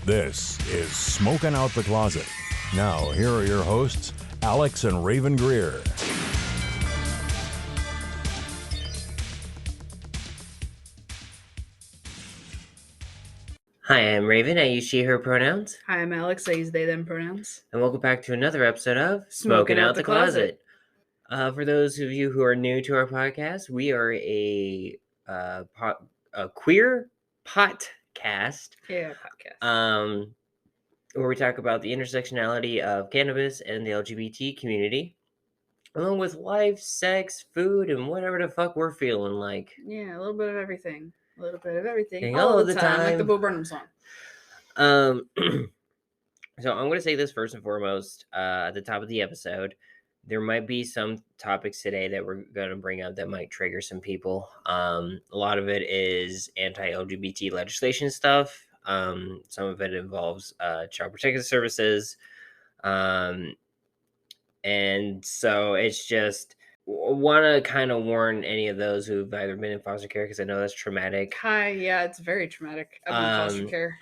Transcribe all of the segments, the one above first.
This is Smoking Out the Closet. Now, here are your hosts, Alex and Rayven Greer. Hi, I'm Rayven. I use she, her pronouns. Hi, I'm Alex. I use they, them pronouns. And welcome back to another episode of Smoking Out the Closet. For those of you who are new to our podcast, we are a queer podcast. Yeah, podcast. Where we talk about the intersectionality of cannabis and the LGBT community, along with life, sex, food, and whatever the fuck we're feeling like. Yeah, a little bit of everything. A little bit of everything. All All the the time. Like the time. Bo Burnham song. So I'm going to say this first and foremost at the top of the episode. There might be some topics today that we're going to bring up that might trigger some people. A lot of it is anti-LGBT legislation stuff. Some of it involves child protective services. And so it's just want to kind of warn any of those who've either been in foster care, because I know that's traumatic. Yeah, it's very traumatic. I've been in foster care.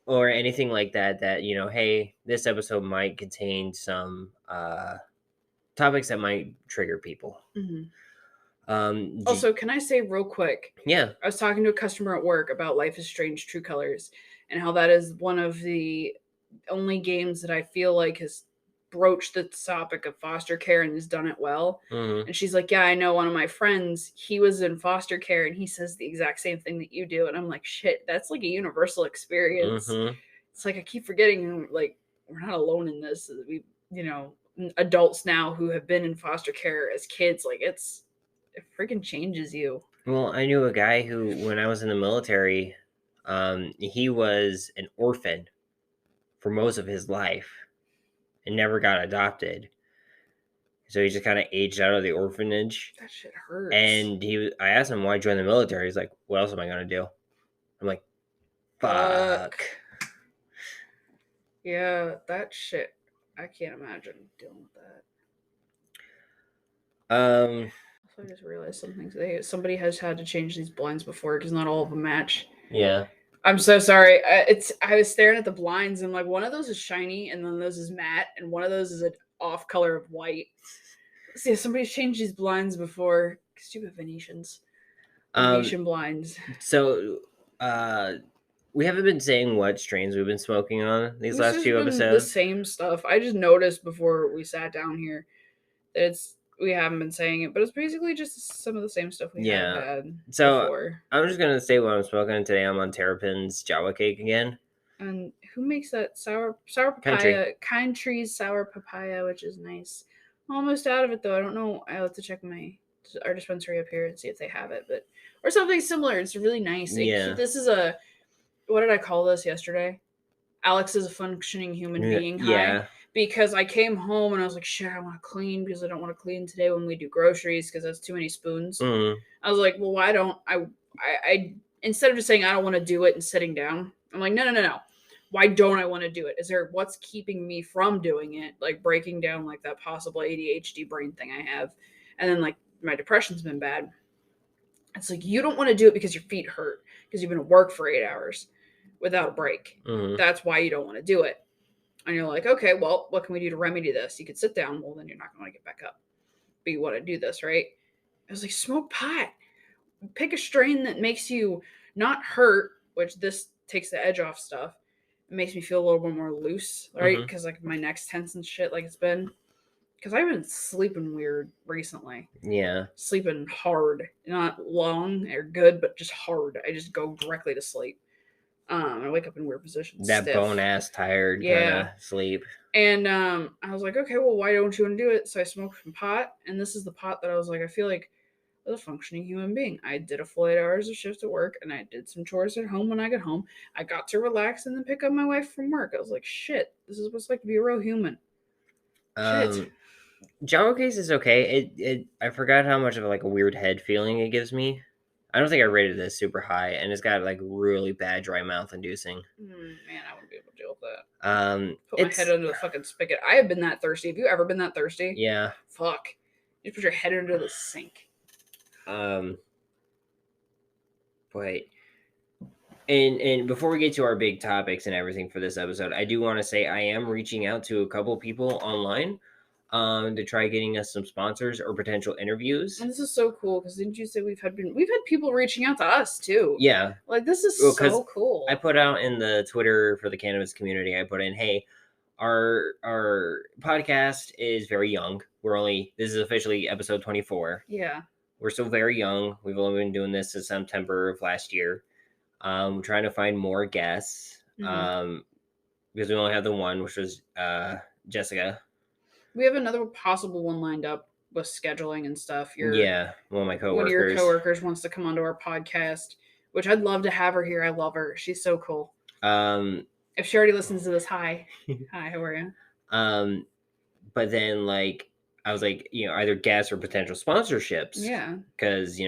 Or anything like that, hey, this episode might contain some topics that might trigger people. Mm-hmm. Also, can I say real quick? Yeah. I was talking to a customer at work about Life is Strange True Colors and how that is one of the only games that I feel like has broached the topic of foster care and has done it well. Mm-hmm. And she's like, yeah, I know one of my friends, he was in foster care and he says the exact same thing that you do. And I'm like, shit, that's like a universal experience. Mm-hmm. It's like I keep forgetting, like, we're not alone in this. We, adults now who have been in foster care as kids, like it freaking changes you. Well, I knew a guy who, when I was in the military, he was an orphan for most of his life and never got adopted. So he just kind of aged out of the orphanage. That shit hurts. And I asked him why he joined the military. He's like, what else am I going to do? I'm like, fuck. Yeah, that shit. I can't imagine dealing with that. So I just realized something today. Somebody has had to change these blinds before because not all of them match. Yeah. I'm so sorry. I was staring at the blinds and like one of those is shiny and then those is matte and one of those is an off color of white. So yeah, somebody's changed these blinds before. Stupid Venetians. Venetian blinds. So, we haven't been saying what strains we've been smoking on these last few episodes. The same stuff. I just noticed before we sat down here that we haven't been saying it, but it's basically just some of the same stuff we have had before. I'm just gonna say what I'm smoking today. I'm on Terrapin's Jawa Cake again. And who makes that sour papaya? Kind Trees sour papaya, which is nice. I'm almost out of it though. I don't know. I'll have to check our dispensary up here and see if they have it, or something similar. It's really nice. Yeah. This is what did I call this yesterday? Alex is a functioning human being. Yeah. Because I came home and I was like, shit, I want to clean because I don't want to clean today when we do groceries because that's too many spoons. Mm-hmm. I was like, well, why don't I instead of just saying I don't want to do it and sitting down, I'm like, no. Why don't I want to do it? What's keeping me from doing it? Like breaking down like that possible ADHD brain thing I have. And then like my depression's been bad. It's like, you don't want to do it because your feet hurt because you've been at work for 8 hours without a break. Mm-hmm. That's why you don't want to do it. And you're like, okay, well, what can we do to remedy this? You could sit down. Well, then you're not going to get back up. But you want to do this, right? I was like, smoke pot. Pick a strain that makes you not hurt, which this takes the edge off stuff. It makes me feel a little bit more loose, right? Because like my neck's tense and shit like it's been. Because I've been sleeping weird recently. Yeah. Sleeping hard. Not long or good, but just hard. I just go directly to sleep. I wake up in weird positions. That stiff. bone ass tired kind of sleep. And I was like, okay, well, why don't you want to do it? So I smoked some pot, and this is the pot that I was like, I feel like I was a functioning human being. I did a full 8 hours of shift at work, and I did some chores at home when I got home. I got to relax and then pick up my wife from work. I was like, shit, this is what it's like to be a real human. Shit. Jawa Case is okay. I forgot how much of like a weird head feeling it gives me. I don't think I rated this super high, and it's got like really bad dry mouth inducing. Man, I wouldn't be able to deal with that. Put my head under the fucking spigot. I have been that thirsty. Have you ever been that thirsty? Yeah. Fuck. You put your head under the sink. But And before we get to our big topics and everything for this episode, I do want to say I am reaching out to a couple people online to try getting us some sponsors or potential interviews. And this is so cool because didn't you say we've had people reaching out to us too? Yeah. Like this is Well, so cool. I put out in the Twitter for the cannabis community, I put in, hey, our podcast is very young. This is officially episode 24. Yeah. We're still very young. We've only been doing this since September of last year. We're trying to find more guests because we only have the one, which was Jessica. We have another possible one lined up with scheduling and stuff. One of my coworkers. One of your coworkers wants to come onto our podcast, which I'd love to have her here. I love her. She's so cool. If she already listens to this, hi. Hi, how are you? But then, like, I was like, either guests or potential sponsorships. Yeah. Because,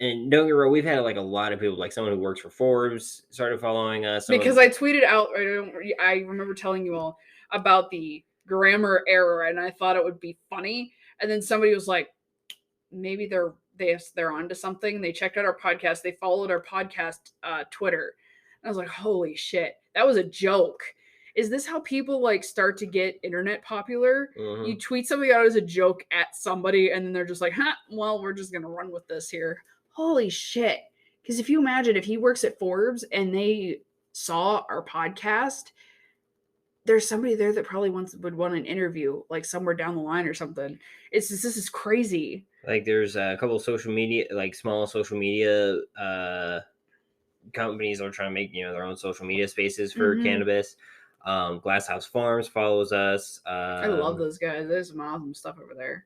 and don't get me wrong, we've had like a lot of people, like someone who works for Forbes started following us. Because I tweeted out, I remember telling you all about the grammar error, and I thought it would be funny. And then somebody was like, maybe they're onto something. They checked out our podcast. They followed our podcast Twitter. And I was like, holy shit, that was a joke. Is this how people like start to get internet popular? Mm-hmm. You tweet something out as a joke at somebody, and then they're just like, well, we're just gonna run with this here. Holy shit. Because if you imagine if he works at Forbes and they saw our podcast, there's somebody there that probably would want an interview, like somewhere down the line or something. This is crazy. Like there's a couple of social media, like small social media companies that are trying to make, their own social media spaces for cannabis. Glasshouse Farms follows us. I love those guys. There's some awesome stuff over there.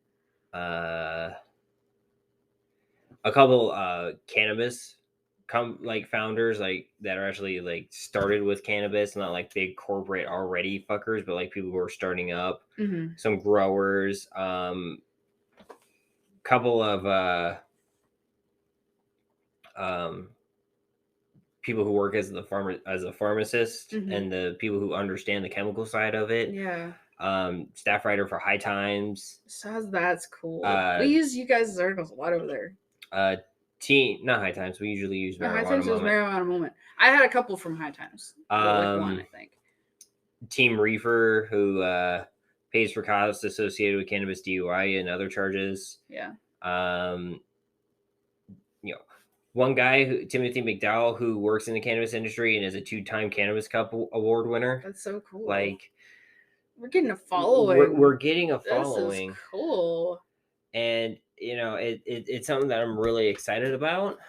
A couple cannabis founders like that are actually like started with cannabis, not like big corporate already fuckers, but like people who are starting up. Some growers, couple of people who work as a pharmacist and the people who understand the chemical side of it. Yeah. Staff writer for High Times. So that's cool. We use you guys' articles a lot over there. Not High Times. We usually use Marijuana High Times Moment. Marijuana Moment. I had a couple from High Times. Like one, I think. Team Reefer, who pays for costs associated with cannabis DUI and other charges. Yeah. One guy, Timothy McDowell, who works in the cannabis industry and is a 2-time Cannabis Cup award winner. That's so cool. Like, we're getting a following. We're getting a following. This is cool. And it's something that I'm really excited about,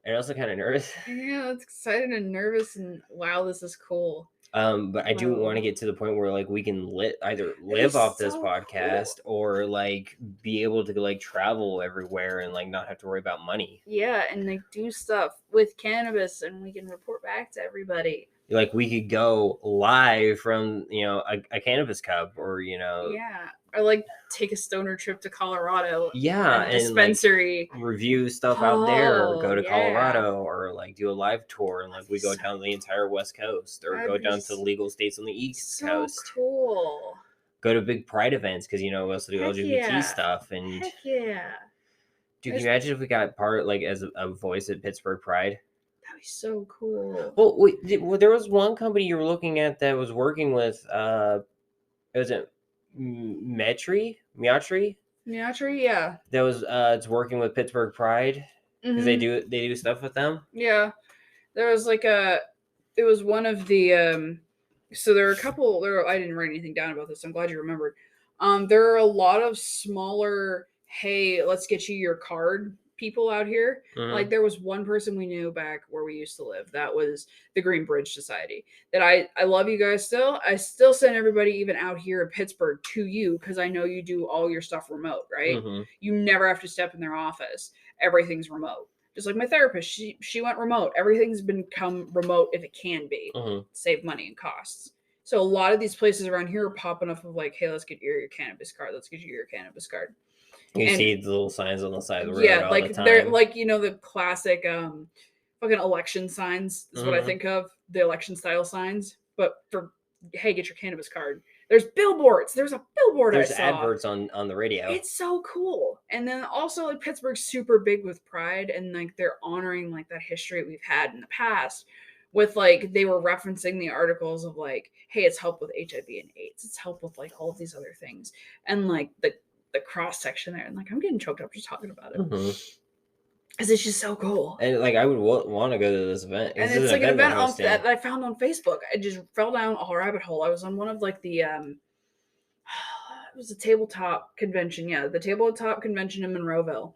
and also kind of nervous. Yeah, it's excited and nervous, and wow, this is cool. But I do want to get to the point where like we can either live off this podcast or like be able to like travel everywhere and like not have to worry about money. Yeah, and like do stuff with cannabis, and we can report back to everybody. Like we could go live from a cannabis cup, or yeah, or like take a stoner trip to Colorado. Yeah, and dispensary, like, review stuff out there, or go to Colorado, or like do a live tour, and like we go down the entire West Coast, or go down to the legal states on the East Coast. Cool. Go to big Pride events because we also do LGBT stuff. And heck yeah, dude, can you imagine if we got part like as a voice at Pittsburgh Pride? That'd be so cool. Well, there was one company you were looking at that was working with. Was it Miatri? Yeah. That was it's working with Pittsburgh Pride because they do stuff with them. Yeah, there was like it was one of the so there are a couple I didn't write anything down about this. I'm glad you remembered. There are a lot of smaller, hey, let's get you your card people out here. Like there was one person we knew back where we used to live. That was the Green Bridge Society. That I love you guys still. I still send everybody even out here in Pittsburgh to you because I know you do all your stuff remote, right? You never have to step in their office. Everything's remote. Just like my therapist, she went remote. Everything's become remote if it can be. Save money and costs. So a lot of these places around here are popping up of like, hey, let's get your cannabis card. Let's get you your cannabis card. You see the little signs on the side of the road. Yeah, all like the time. they're like, the classic fucking election signs is what I think of. The election style signs. But for hey, get your cannabis card. There's billboards. There's a billboard There's I saw. adverts on the radio. It's so cool. And then also like Pittsburgh's super big with pride, and like they're honoring like that history we've had in the past with like they were referencing the articles of like, hey, it's help with HIV and AIDS. It's help with like all of these other things. And like the cross section there. And like I'm getting choked up just talking about it. Because it's just so cool. And like I would want to go to this event. And it's like an event that I found on Facebook. I just fell down a rabbit hole. I was on one of like the it was a tabletop convention. Yeah, the tabletop convention in Monroeville.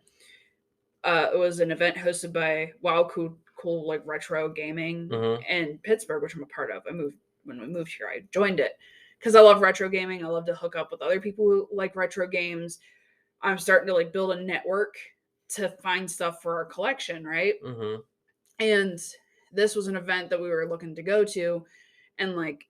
It was an event hosted by cool like retro gaming in Pittsburgh, which I'm a part of. When we moved here, I joined it because I love retro gaming. I love to hook up with other people who like retro games. I'm starting to like build a network to find stuff for our collection, right? And this was an event that we were looking to go to, and like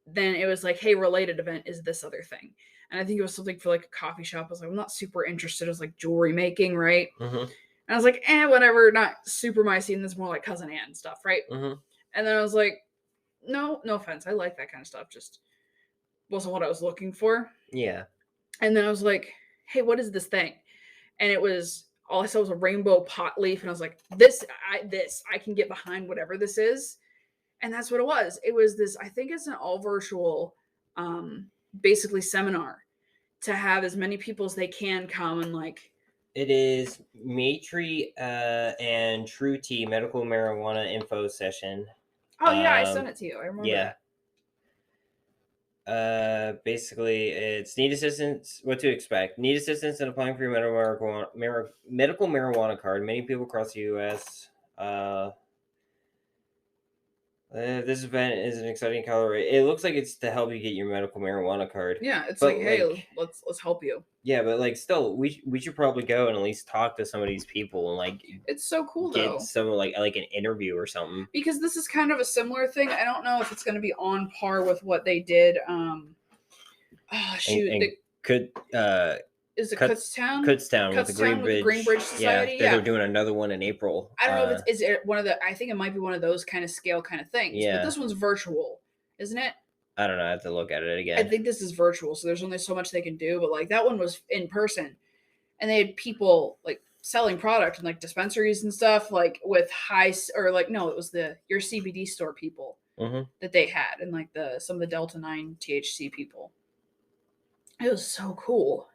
then it was like, hey, related event is this other thing. And I think it was something for like a coffee shop. I was like, I'm not super interested. It was like jewelry making, right? And I was like, whatever, not super my scene. That's more like Cousin Anne stuff, right? And then I was like, no offense. I like that kind of stuff. Just wasn't what I was looking for. Yeah. And then I was like, hey, what is this thing? And it was, all I saw was a rainbow pot leaf. And I was like, I can get behind whatever this is. And that's what it was. It was this, I think it's an all virtual, basically seminar to have as many people as they can come and like. It is Matri and True Tea medical marijuana info session. Oh yeah, I sent it to you. I remember. Yeah. Basically, it's need assistance. What to expect? Need assistance in applying for your medical marijuana card. Many people across the U.S. This event is an exciting color. It looks like it's to help you get your medical marijuana card. Yeah, it's like, hey, let's help you. Yeah, but like, still, we should probably go and at least talk to some of these people and like. It's so cool get some like an interview or something. Because this is kind of a similar thing. I don't know if it's going to be on par with what they did. Is it Kutztown? Kutztown with the Greenbridge Society. Yeah, they're doing another one in April. I don't know if is it one of the. I think it might be one of those kind of scale kind of things. Yeah. But this one's virtual, isn't it? I don't know. I have to look at it again. I think this is virtual, so there's only so much they can do. But like that one was in person, and they had people like selling product and like dispensaries and stuff like with it was your CBD store people that they had, and like some of the Delta 9 THC people. It was so cool.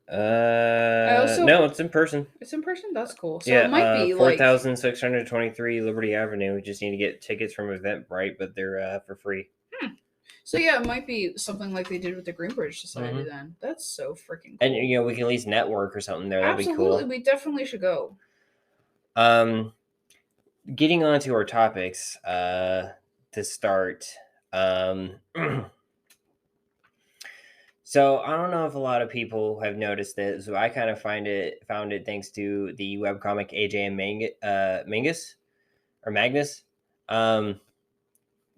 No, it's in person. It's in person? That's cool. So yeah, it might be 4,623 Liberty Avenue. We just need to get tickets from Eventbrite, but they're for free. So yeah, it might be something like they did with the Greenbridge Society then. That's so freaking cool. And we can at least network or something there. That'd be cool. Absolutely, we definitely should go. Getting on to our topics, to start. So I don't know if a lot of people have noticed it. So I kind of found it thanks to the webcomic AJ and Magnus,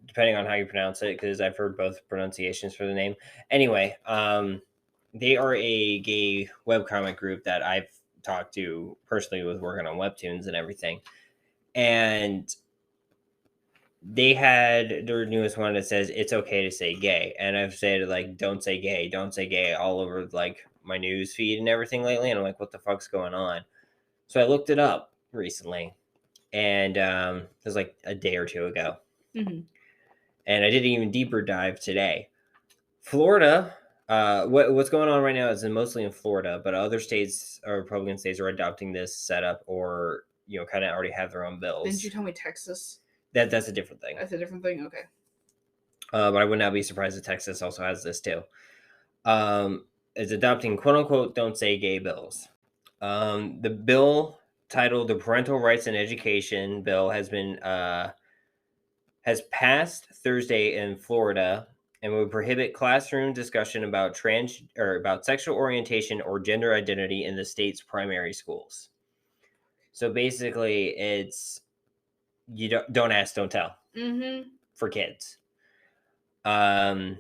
depending on how you pronounce it, because I've heard both pronunciations for the name. Anyway, they are a gay webcomic group that I've talked to personally with working on webtoons and everything. And they had their newest one that says it's okay to say gay, and I've said like don't say gay all over like my news feed and everything lately, and I'm like, what the fuck's going on? So I looked it up recently, and it was like a day or two ago, and I did an even deeper dive today. Florida, what's going on right now is mostly in Florida, but other states or Republican states are adopting this setup, or kind of already have their own bills. Didn't you tell me Texas? That's a different thing. That's a different thing? Okay. But I would not be surprised if Texas also has this too. Is adopting quote-unquote don't say gay bills. The bill titled the Parental Rights and Education Bill has passed Thursday in Florida and would prohibit classroom discussion about about sexual orientation or gender identity in the state's primary schools. So basically it's you don't ask, don't tell for kids. But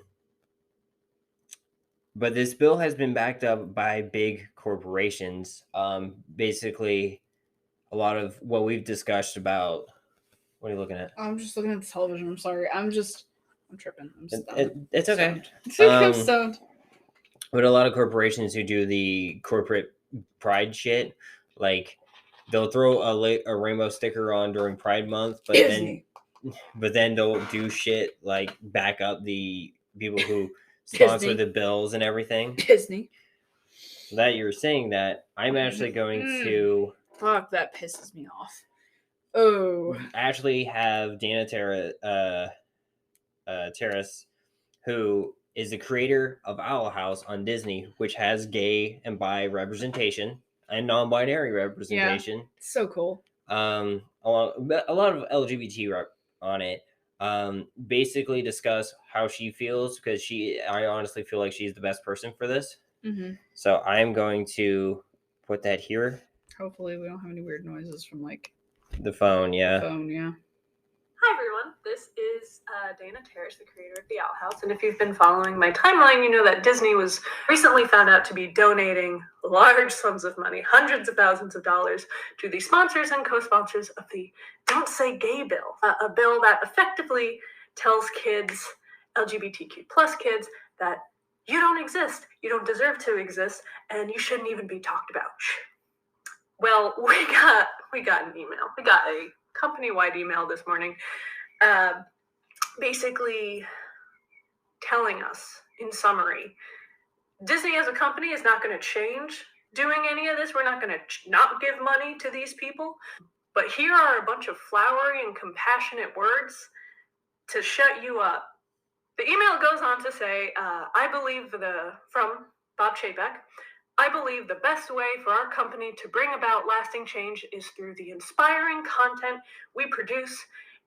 this bill has been backed up by big corporations. Basically, a lot of what we've discussed about What are you looking at? I'm just looking at the television. I'm sorry. I'm tripping. I'm stoned. It's okay. I'm stoned. But a lot of corporations who do the corporate pride shit, like they'll throw a rainbow sticker on during Pride Month, but then they'll do shit like back up the people who sponsor the bills and everything. Disney. So that you're saying that, I'm actually going to... Fuck, that pisses me off. Oh. Actually have Dana Terrace, who is the creator of Owl House on Disney, which has gay and bi representation and non-binary representation. Yeah, so cool. A lot of LGBT on it. Basically discuss how she feels, because I honestly feel like she's the best person for this. Mm-hmm. So I'm going to put that here. Hopefully we don't have any weird noises from like the phone. Yeah. The phone, yeah. Hi everyone, this is Dana Terrace, the creator of the Owl House, and if you've been following my timeline, you know that Disney was recently found out to be donating large sums of money, hundreds of thousands of dollars, to the sponsors and co-sponsors of the Don't Say Gay bill, a bill that effectively tells kids, LGBTQ plus kids, that you don't exist, you don't deserve to exist, and you shouldn't even be talked about. Well, we got an email. We got a company-wide email this morning, basically telling us, in summary, Disney as a company is not going to change doing any of this. We're not going to not give money to these people. But here are a bunch of flowery and compassionate words to shut you up. The email goes on to say, I believe from Bob Chapek, I believe the best way for our company to bring about lasting change is through the inspiring content we produce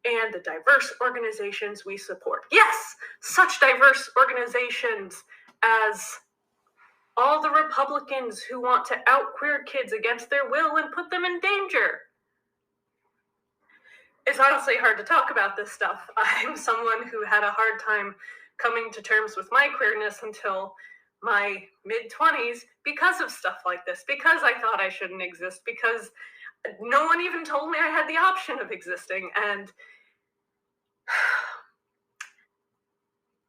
and the diverse organizations we support. Yes, such diverse organizations as all the Republicans who want to out queer kids against their will and put them in danger. It's honestly hard to talk about this stuff. I'm someone who had a hard time coming to terms with my queerness until my mid-20s because of stuff like this, because I thought I shouldn't exist, because no one even told me I had the option of existing. And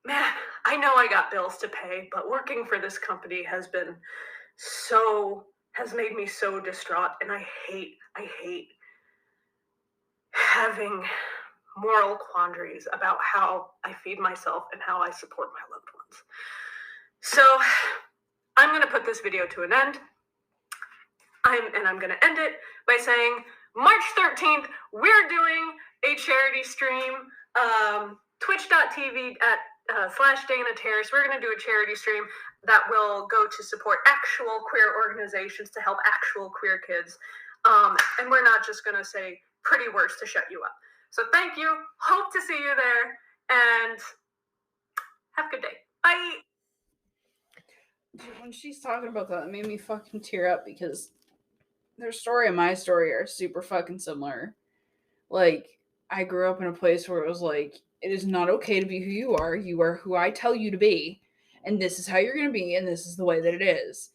man, I know I got bills to pay, but working for this company has made me so distraught, and I hate having moral quandaries about how I feed myself and how I support my loved ones. So I'm going to put this video to an end. I'm going to end it by saying March 13th, we're doing a charity stream, twitch.tv / Dana Terrace. We're going to do a charity stream that will go to support actual queer organizations to help actual queer kids. And we're not just going to say pretty words to shut you up. So thank you. Hope to see you there, and have a good day. Bye. When she's talking about that, it made me fucking tear up, because their story and my story are super fucking similar. Like, I grew up in a place where it was like, it is not okay to be who you are. You are who I tell you to be, and this is how you're going to be, and this is the way that it is.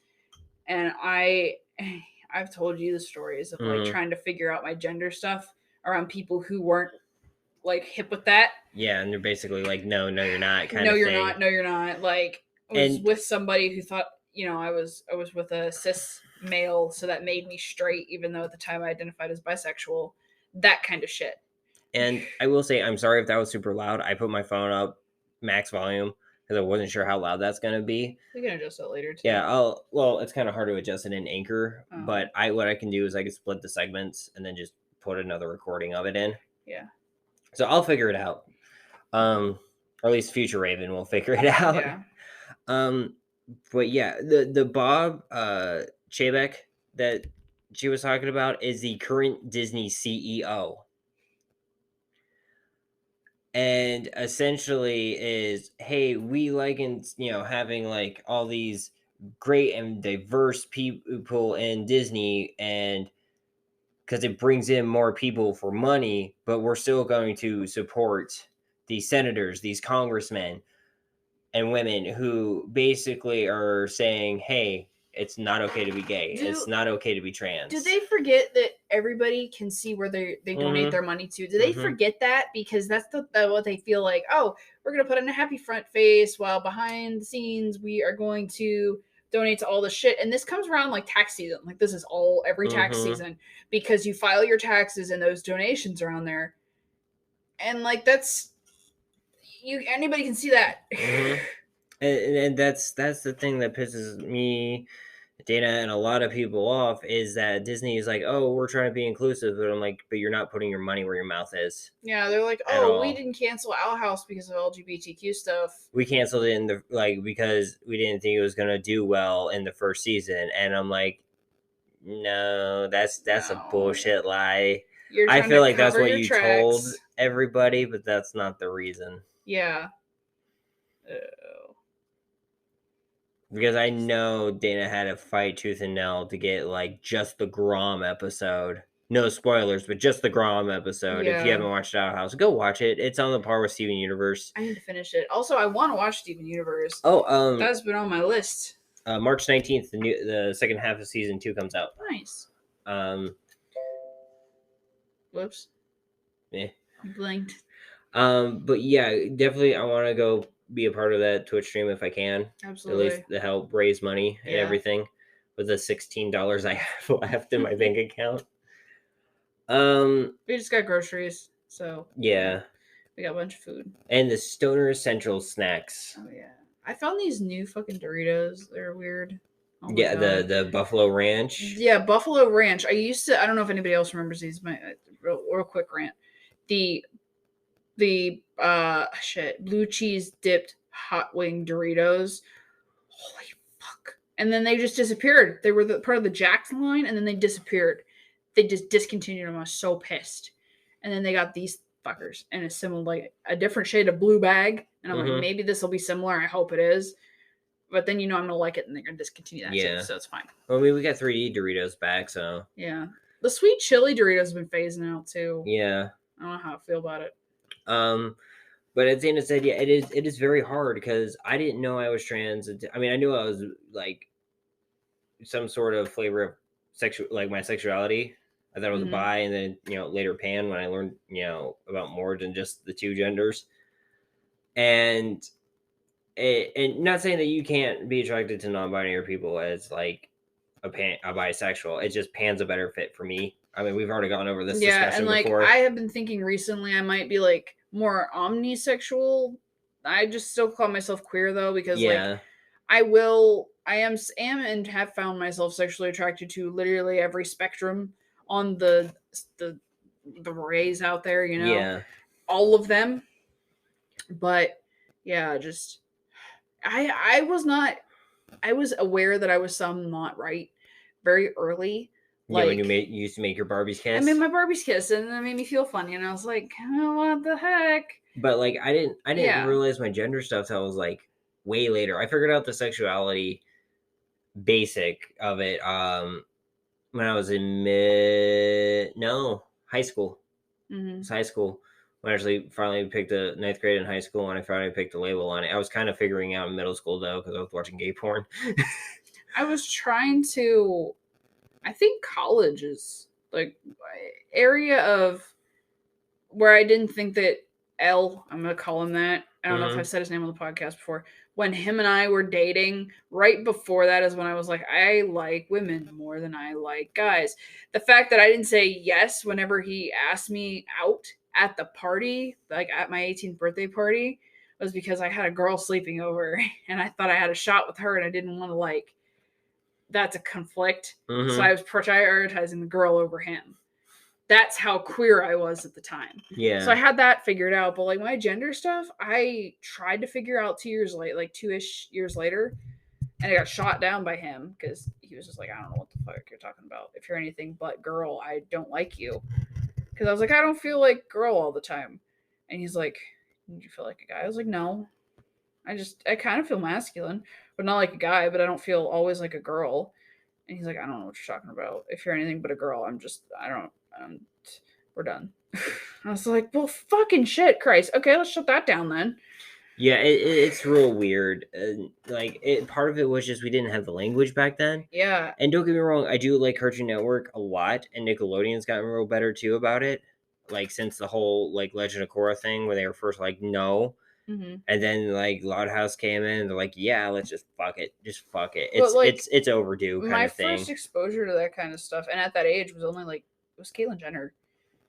And I've told you the stories of like trying to figure out my gender stuff around people who weren't like hip with that. Yeah, and they're basically like, no, you're not. No, you're not. Like, I was with somebody who thought, I was with a cis male, so that made me straight, even though at the time I identified as bisexual. That kind of shit. And I will say, I'm sorry if that was super loud. I put my phone up max volume because I wasn't sure how loud that's going to be. We can adjust it later too. Yeah, it's kind of hard to adjust it in Anchor, but what I can do is I can split the segments and then just put another recording of it in. Yeah. So I'll figure it out. Or at least future Raven will figure it out. Yeah. But yeah, the Bob Chapek that she was talking about is the current Disney CEO. And essentially is, hey, we like having like all these great and diverse people in Disney, and because it brings in more people for money, but we're still going to support these senators, these congressmen and women who basically are saying, hey, it's not okay to be gay. It's not okay to be trans. Do they forget that everybody can see where they donate their money to? Do they forget that? Because that's what they feel like, oh, we're going to put in a happy front face while behind the scenes we are going to donate to all the shit. And this comes around like tax season. Like this is every tax season because you file your taxes and those donations are on there. And like that's anybody can see that. And that's the thing that pisses me, Dana, and a lot of people off is that Disney is like, oh, we're trying to be inclusive, but I'm like, but you're not putting your money where your mouth is. Yeah, they're like, oh, we didn't cancel Owl House because of LGBTQ stuff. We canceled it because we didn't think it was gonna do well in the first season, and I'm like, no, that's a bullshit lie. I feel like that's what you told everybody, but that's not the reason. Yeah. Because I know Dana had to fight tooth and nail to get like just the Grom episode. No spoilers, but just the Grom episode. Yeah. If you haven't watched Owl House, go watch it. It's on the par with Steven Universe. I need to finish it. Also, I want to watch Steven Universe. Oh, that's been on my list. March 19th, the second half of season 2 comes out. Nice. Whoops. Yeah. I blinked. But yeah, definitely I want to go be a part of that Twitch stream if I can. Absolutely. At least to help raise money and everything with the $16 I have left in my bank account. We just got groceries, so yeah. We got a bunch of food. And the Stoner Essential snacks. Oh yeah. I found these new fucking Doritos. They're weird. Oh yeah, the Buffalo Ranch. Yeah, Buffalo Ranch. I don't know if anybody else remembers these. My real quick rant. The blue cheese dipped hot wing Doritos. Holy fuck. And then they just disappeared. They were part of the Jackson line and then they disappeared. They just discontinued them. I was so pissed. And then they got these fuckers and it's similar, like a different shade of blue bag. And I'm like, maybe this will be similar. I hope it is. But then I'm gonna like it and they're gonna discontinue that too, so it's fine. Well, we got 3D Doritos back, so yeah. The sweet chili Doritos have been phasing out too. Yeah. I don't know how I feel about it. But as Dana said, yeah, it is very hard because I didn't know I was trans. I mean, I knew I was like some sort of flavor of my sexuality. I thought it was a bi, and then later pan when I learned about more than just the two genders. And not saying that you can't be attracted to non-binary people as like a bisexual. It's just pan's a better fit for me. I mean, we've already gone over this discussion before. I have been thinking recently I might be like more omnisexual. I just still call myself queer though because like I am and have found myself sexually attracted to literally every spectrum on the rays out there, all of them. But yeah, just I was aware that I was not right very early. Like, when you used to make your Barbie's kiss? I made my Barbie's kiss and that made me feel funny and I was like, oh, what the heck? But like I didn't realize my gender stuff till I was like way later. I figured out the sexuality basic of it when I was in high school. It was high school. When I actually finally picked a 9th grade in high school and I finally picked a label on it. I was kind of figuring out in middle school though because I was watching gay porn. I was trying to, I think college is like area of where I didn't think that I'm going to call him that. I don't know if I've said his name on the podcast before. When him and I were dating, right before that is when I was like, I like women more than I like guys. The fact that I didn't say yes whenever he asked me out at the party, like at my 18th birthday party, was because I had a girl sleeping over and I thought I had a shot with her and I didn't want to that's a conflict. So I was prioritizing the girl over him. That's how queer I was at the time. Yeah. So I had that figured out. But like my gender stuff, I tried to figure out 2 years late, like 2-ish years later. And I got shot down by him because he was just like, I don't know what the fuck you're talking about. If you're anything but girl, I don't like you. Because I was like, I don't feel like girl all the time. And he's like, do you feel like a guy? I was like, no. I kind of feel masculine, but not like a guy, but I don't feel always like a girl. And he's like, I don't know what you're talking about. If you're anything but a girl, we're done. I was like, well, fucking shit, Christ. Okay, let's shut that down then. Yeah, it's real weird. Like part of it was just we didn't have the language back then. Yeah. And don't get me wrong, I do like Cartoon Network a lot, and Nickelodeon's gotten real better too about it. Like since the whole like Legend of Korra thing, where they were first like no, Mm-hmm. and then like Loud House came in, and they're like, yeah, let's just fuck it, But, like, it's overdue kind My of thing. first exposure to that kind of stuff, and at that age, was only like it was Caitlyn Jenner.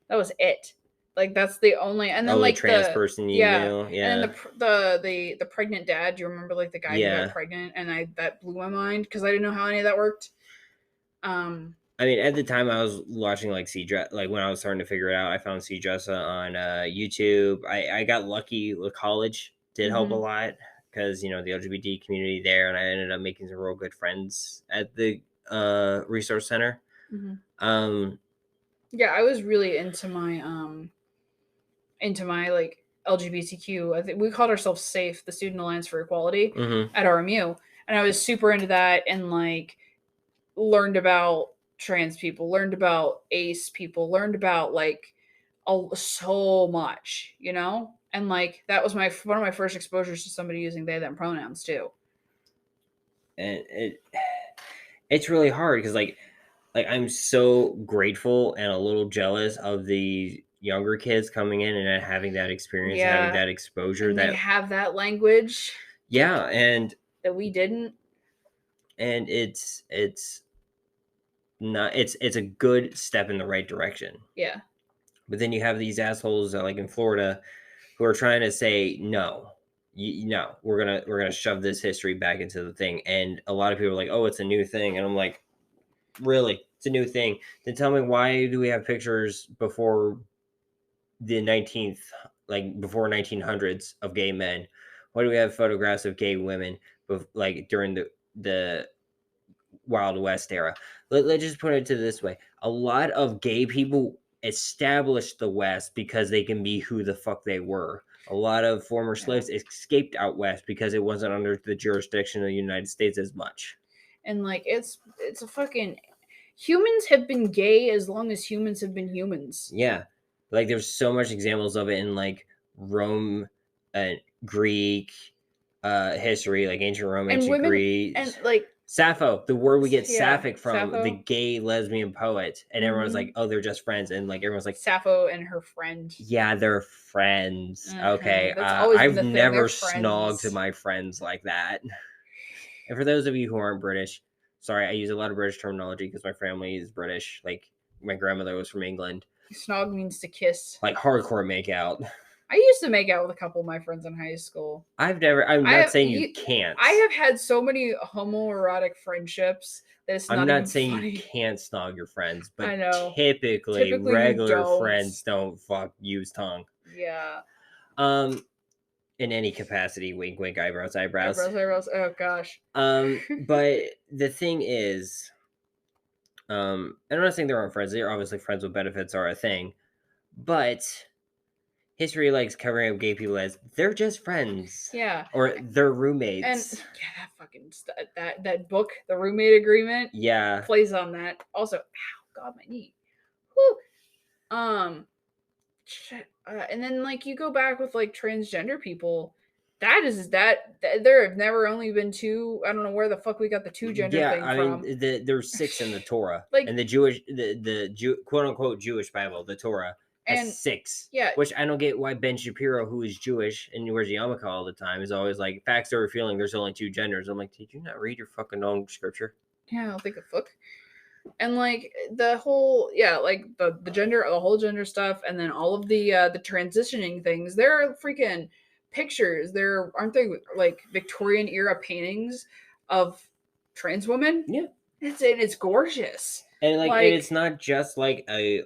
That was it. Like that's the only, and then Oh, like the trans person you knew, yeah, and then the pregnant dad. Do you remember like the guy who yeah. got pregnant? And that blew my mind because I didn't know how any of that worked. I mean, at the time I was watching like Zkittlez, like when I was starting to figure it out, I found Zkittlez on YouTube. I got lucky with college, did help a Mhm. lot because the LGBT community there, and I ended up making some real good friends at the resource center. Mhm. Um, Yeah, I was really into my like LGBTQ. I think we called ourselves SAFE, the Student Alliance for Equality, mhm. at RMU, and I was super into that and like learned about trans people, learned about ace people, learned about like so much, and like that was one of my first exposures to somebody using they them pronouns too. And it's really hard because like I'm so grateful and a little jealous of the younger kids coming in and having that experience, having that exposure, and that they have that language yeah, and that we didn't. and it's not it's a good step in the right direction. Yeah. But then you have these assholes like in Florida who are trying to say no. No, we're gonna shove this history back into the thing, and a lot of people are like, "Oh, it's a new thing," and I'm like, "Really? It's a new thing? Then tell me why do we have pictures before the 19th, like before 1900s, of gay men? Why do we have photographs of gay women, like during the Wild West era?" Let's just put it to this way: a lot of gay people established the West because they can be who the fuck they were. A lot of former slaves escaped out west because it wasn't under the jurisdiction of the United States as much. And like it's a fucking humans have been gay as long as humans have been humans. Yeah, like there's so much examples of it in like Rome and Greek history, like ancient Rome, And ancient women Greece. and like Sappho, the word we get Yeah, sapphic from, the Sappho. gay lesbian poet, and everyone's Mhm. like, "Oh, they're just friends," and like everyone's like, Sappho and her friend. "Yeah, they're friends." Okay, That's always been I've the thing. never They're snogged friends. my friends like that. And for those of you who aren't British, sorry, I use a lot of British terminology because my family is British. Like my grandmother was from England. Snog means to kiss. Like hardcore makeout. I used to make out with a couple of my friends in high school. I'm not saying you can't. I have had so many homoerotic friendships that it's I'm not not even saying funny. you can't snog your friends, but I know. typically you regular don't. friends don't use tongue. Yeah. In any capacity, wink wink, eyebrows. Eyebrows. Oh gosh. But the thing is, and I'm not saying there aren't friends. They're obviously friends with benefits are a thing, but history likes covering up gay people as they're just friends. Yeah. Or they're roommates. And yeah, that fucking that book, The Roommate Agreement, yeah, plays on that. Also, ow, God, my knee. Whew. Shit. And then like you go back with like transgender people. There have never only been two. I don't know where the fuck we got the two gender thing from. I mean, there's 6 in the Torah, Like- and the quote unquote Jewish Bible, the Torah, has And- 6. Yeah. Which I don't get why Ben Shapiro, who is Jewish and wears a yarmulke all the time, is always like, facts are revealing there's only 2 genders. I'm like, did you not read your fucking own scripture? Yeah, I don't think a fuck. And like the whole like the gender, the whole gender stuff, and then all of the transitioning things. There are freaking pictures. There aren't they like Victorian era paintings of trans women? Yeah. It's gorgeous. And like and it's not just like a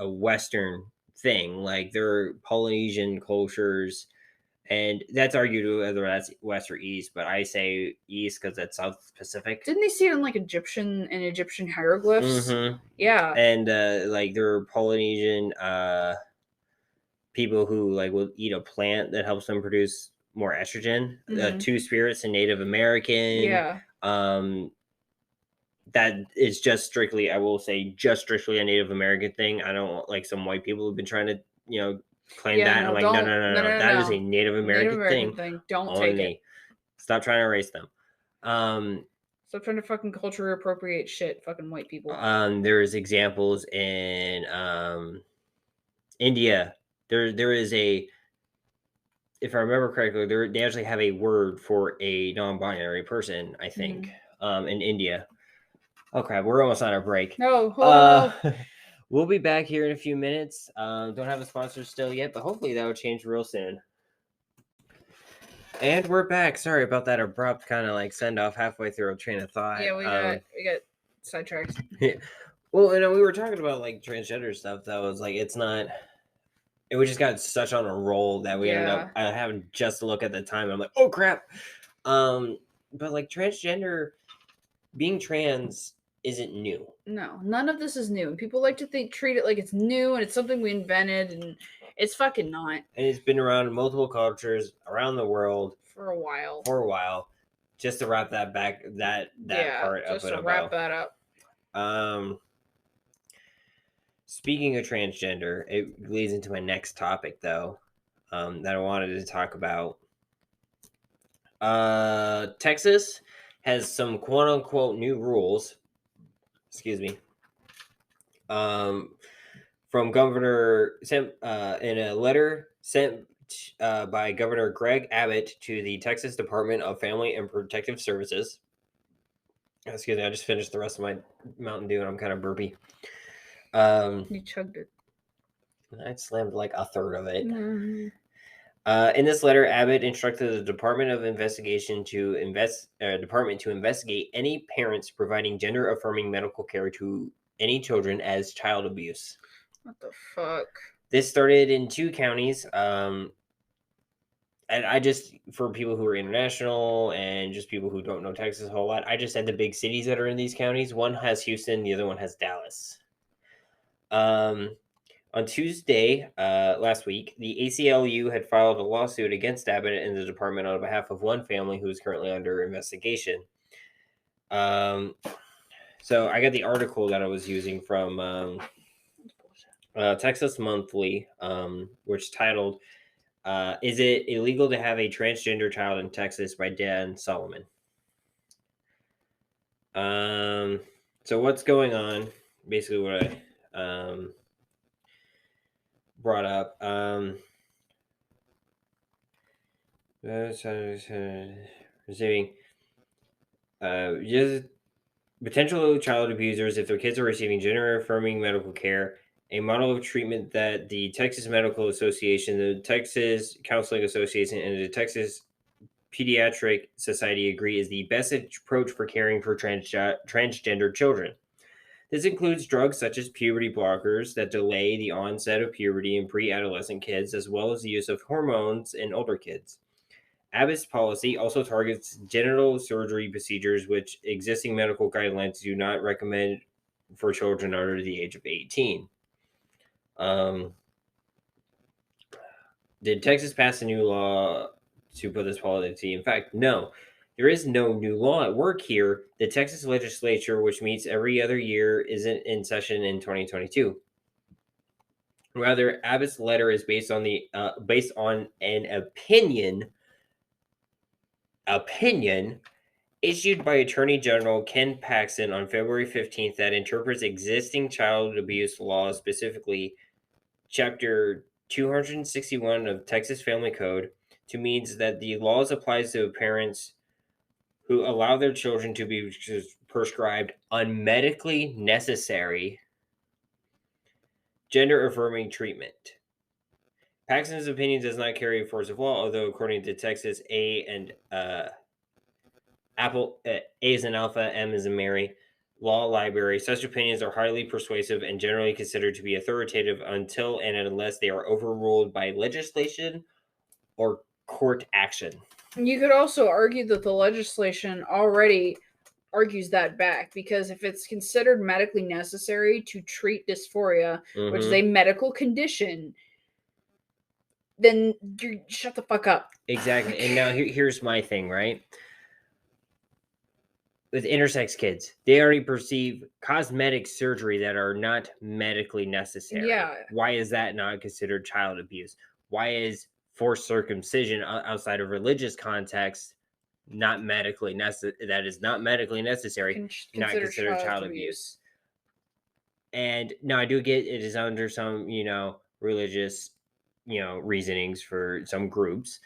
Western thing. Like there are Polynesian cultures, and that's argued whether that's West or East, but I say East because that's South Pacific. Didn't they see it in like Egyptian hieroglyphs? Mm-hmm. Yeah. And like there are Polynesian people who like will eat a plant that helps them produce more estrogen. Mhm. Two Spirits and Native American. Yeah. That is just strictly, I will say, just strictly a Native American thing. I don't like some white people who've been trying to, claim that. I'm like, no. That is a Native American thing. Don't take it. Stop trying to erase them. Stop trying to fucking culture appropriate shit, fucking white people. There's examples in India. There is a, if I remember correctly, they actually have a word for a non-binary person, I think, in India. Oh crap, we're almost on our break. No, we'll be back here in a few minutes. Don't have a sponsor still yet, but hopefully that will change real soon. And we're back. Sorry about that abrupt kind of like send off halfway through a train of thought. Yeah, we got sidetracked. Yeah. Well, we were talking about like transgender stuff that was like, it's not. We just got such on a roll that we ended up having just to look at the time. And I'm like, oh crap. But like being trans isn't new. No, none of this is new. People like to treat it like it's new and it's something we invented, and it's fucking not. And it's been around in multiple cultures around the world for a while. Just to wrap that back, that part up. Just to wrap that up. Speaking of transgender, it leads into my next topic though, that I wanted to talk about. Texas has some quote unquote new rules. Excuse me. From Governor Sam, in a letter sent by Governor Greg Abbott to the Texas Department of Family and Protective Services. Excuse me, I just finished the rest of my Mountain Dew and I'm kind of burpy. You chugged it. I slammed like a third of it. Mm-hmm. In this letter, Abbott instructed the Department of Investigation to investigate any parents providing gender-affirming medical care to any children as child abuse. What the fuck? This started in 2 counties. And I just, for people who are international and just people who don't know Texas a whole lot, I just said the big cities that are in these counties. One has Houston, the other one has Dallas. On Tuesday last week, the ACLU had filed a lawsuit against Abbott and the department on behalf of one family who is currently under investigation. So I got the article that I was using from Texas Monthly, which titled, "Is it illegal to have a transgender child in Texas?" by Dan Solomon. So what's going on? Basically what I brought up. Receiving just potential child abusers if their kids are receiving gender affirming medical care, a model of treatment that the Texas Medical Association, the Texas Counseling Association, and the Texas Pediatric Society agree is the best approach for caring for transgender children. This includes drugs such as puberty blockers that delay the onset of puberty in pre-adolescent kids, as well as the use of hormones in older kids. Abbott's policy also targets genital surgery procedures, which existing medical guidelines do not recommend for children under the age of 18. Did Texas pass a new law to put this policy? In fact, no. There is no new law at work here. The Texas legislature, which meets every other year, isn't in session in 2022. Rather, Abbott's letter is based on an opinion issued by Attorney General Ken Paxton on February 15th that interprets existing child abuse laws, specifically Chapter 261 of Texas Family Code, to means that the laws applies to parents who allow their children to be prescribed unmedically necessary gender-affirming treatment. Paxton's opinion does not carry force of law, although according to Texas A is an Alpha, M is a Mary law library, such opinions are highly persuasive and generally considered to be authoritative until and unless they are overruled by legislation or court action. You could also argue that the legislation already argues that back, because if it's considered medically necessary to treat dysphoria, which is a medical condition, then you shut the fuck up. Exactly. And now here's my thing, right? with intersex kids, they already perceive cosmetic surgery that are not medically necessary. Yeah. Why is that not considered child abuse? Why is forced circumcision outside of religious context not medically that is not medically necessary, not considered child abuse? And now I do get it is under some, religious, reasonings for some groups.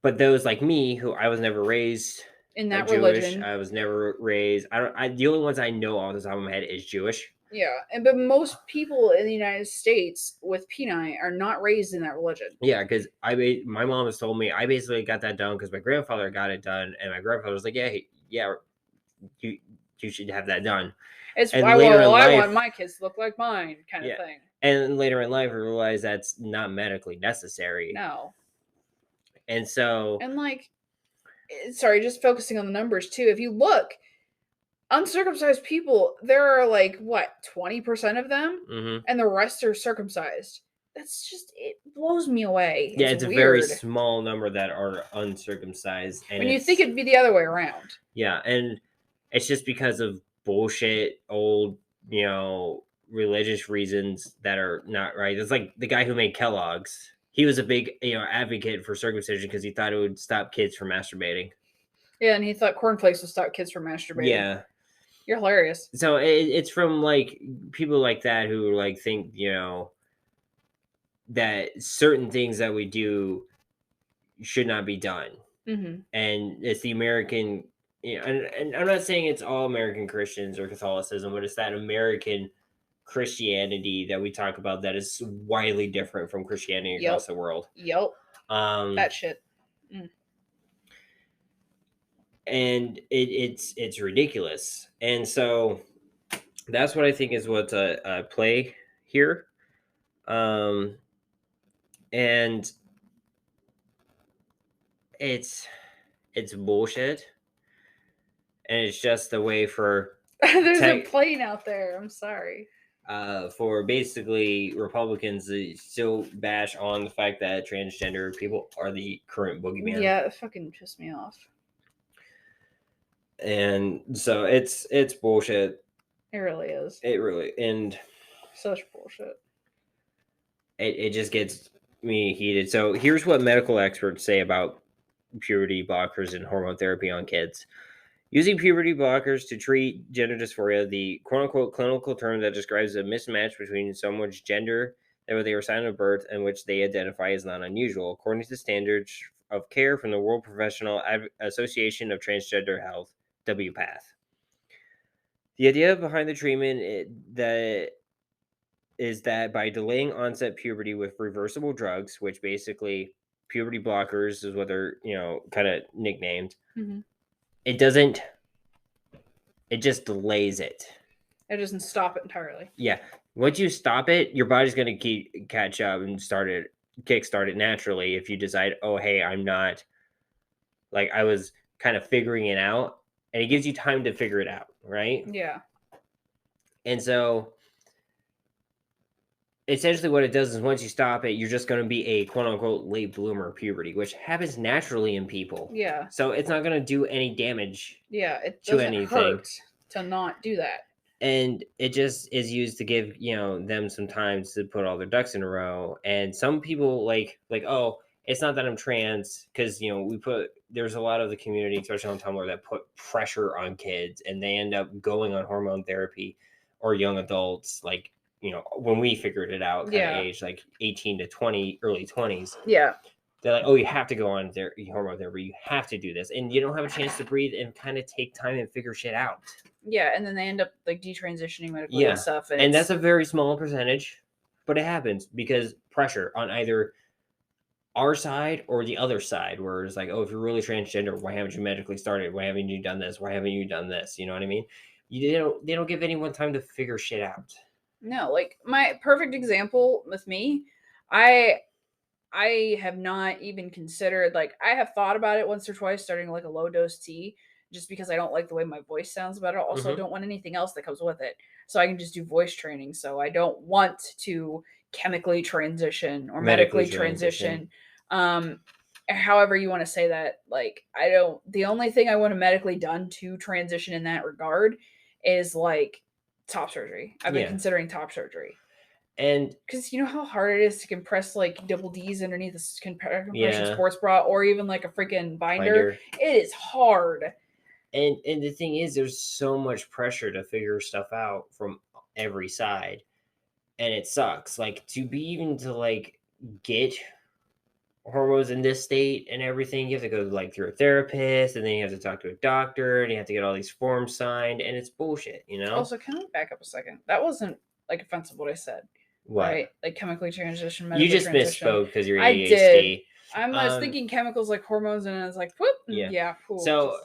But those like me, who I was never raised In that Jewish, religion. I was never raised. The only ones I know off the top of my head is Jewish. Yeah, but most people in the United States with penile are not raised in that religion. Yeah, because my mom has told me I basically got that done because my grandfather got it done, and my grandfather was like, yeah, you should have that done. It's And I life, want my kids to look like mine, kind of thing. And later in life, I realized that's not medically necessary. No. And so, and like, sorry, just focusing on the numbers too. If you look, uncircumcised people, there are like what 20% of them, and the rest are circumcised. That's just, it blows me away. Yeah, it's a very small number that are uncircumcised. And when you think it'd be the other way around. Yeah, and it's just because of bullshit, old, religious reasons that are not right. It's like the guy who made Kellogg's. He was a big, advocate for circumcision because he thought it would stop kids from masturbating. Yeah, and he thought cornflakes would stop kids from masturbating. Yeah. You're hilarious. So it's from, like, people like that who, like, think, that certain things that we do should not be done. Mm-hmm. And it's the American, and I'm not saying it's all American Christians or Catholicism, but it's that American Christianity that we talk about that is widely different from Christianity across the world. Yep. That shit. And it's ridiculous. And so that's what I think is what's a play here. And it's bullshit. And it's just a way for there's a plane out there. I'm sorry. For basically Republicans to still bash on the fact that transgender people are the current boogeyman. Yeah, it fucking pissed me off. And so it's bullshit. It really is. It really, and such bullshit. It just gets me heated. So here's what medical experts say about puberty blockers and hormone therapy on kids. Using puberty blockers to treat gender dysphoria, the quote-unquote clinical term that describes a mismatch between someone's gender that they were assigned at birth and which they identify as not unusual, according to standards of care from the World Professional Association of Transgender Health, WPATH. The idea behind the treatment is that by delaying onset puberty with reversible drugs, which basically puberty blockers is what they're, kind of nicknamed, it just delays it. It doesn't stop it entirely. Yeah. Once you stop it, your body's going to catch up and kickstart it naturally. If you decide, oh, hey, I'm not, like, I was kind of figuring it out, and it gives you time to figure it out. Right. Yeah. And so essentially what it does is once you stop it, you're just going to be a quote unquote late bloomer puberty, which happens naturally in people. Yeah. So it's not going to do any damage. Yeah. It to doesn't anything. hurt to not do that. And it just is used to give, them some time to put all their ducks in a row. And some people like, oh, it's not that I'm trans, because, there's a lot of the community, especially on Tumblr, that put pressure on kids and they end up going on hormone therapy, or young adults, like, when we figured it out, kind of age, like 18 to 20, early 20s. Yeah. They're like, oh, you have to go on hormone therapy. You have to do this. And you don't have a chance to breathe and kind of take time and figure shit out. Yeah, and then they end up like detransitioning medically and stuff. And that's a very small percentage, but it happens because pressure on either our side or the other side, where it's like, oh, if you're really transgender, why haven't you medically started? Why haven't you done this? Why haven't you done this? You know what I mean? They don't give anyone time to figure shit out. No, like my perfect example with me, I have not even considered, like, I have thought about it once or twice, starting like a low dose tea, just because I don't like the way my voice sounds about it. Also, I don't want anything else that comes with it. So I can just do voice training. So I don't want to chemically transition or medically transition. however you want to say that. Like, the only thing I want to medically done to transition in that regard is like top surgery. I've been considering top surgery. And because you know how hard it is to compress like double D's underneath a compression sports bra, or even like a freaking binder. It is hard. And the thing is, there's so much pressure to figure stuff out from every side, and it sucks. Like to like get hormones in this state and everything, you have to go like through a therapist, and then you have to talk to a doctor, and you have to get all these forms signed, and it's bullshit, you know. Also, can I back up a second? That wasn't like offensive what I said. What? Right? Like chemically transition. You just misspoke because you're ADHD. I did. I was thinking chemicals like hormones, and I was like, whoop. Yeah. Cool. So,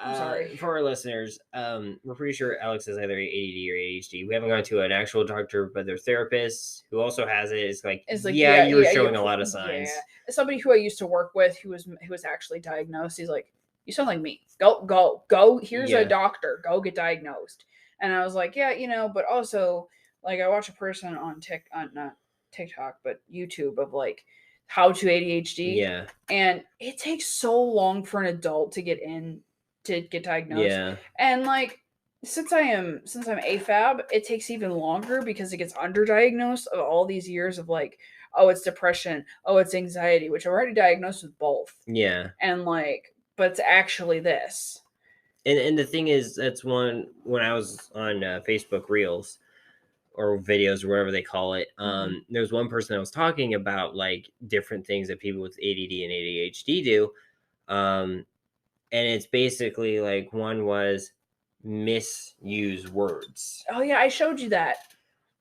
I'm sorry. For our listeners, we're pretty sure Alex has either ADD or ADHD. We haven't gone to an actual doctor, but their therapist who also has it is like, you were showing a lot of signs. Yeah. Somebody who I used to work with who was actually diagnosed, he's like, you sound like me. Go. Here's a doctor. Go get diagnosed. And I was like, yeah, but also like I watch a person on not TikTok, but YouTube of like how to ADHD. Yeah. And it takes so long for an adult to get diagnosed. Yeah. And like since I'm AFAB, it takes even longer because it gets underdiagnosed of all these years of like, oh, it's depression, oh, it's anxiety, which I'm already diagnosed with both. Yeah. And like, but it's actually this. And the thing is, that's when I was on Facebook Reels or videos or whatever they call it. There was one person that was talking about like different things that people with ADD and ADHD do. And it's basically like one was misuse words. Oh yeah, I showed you that.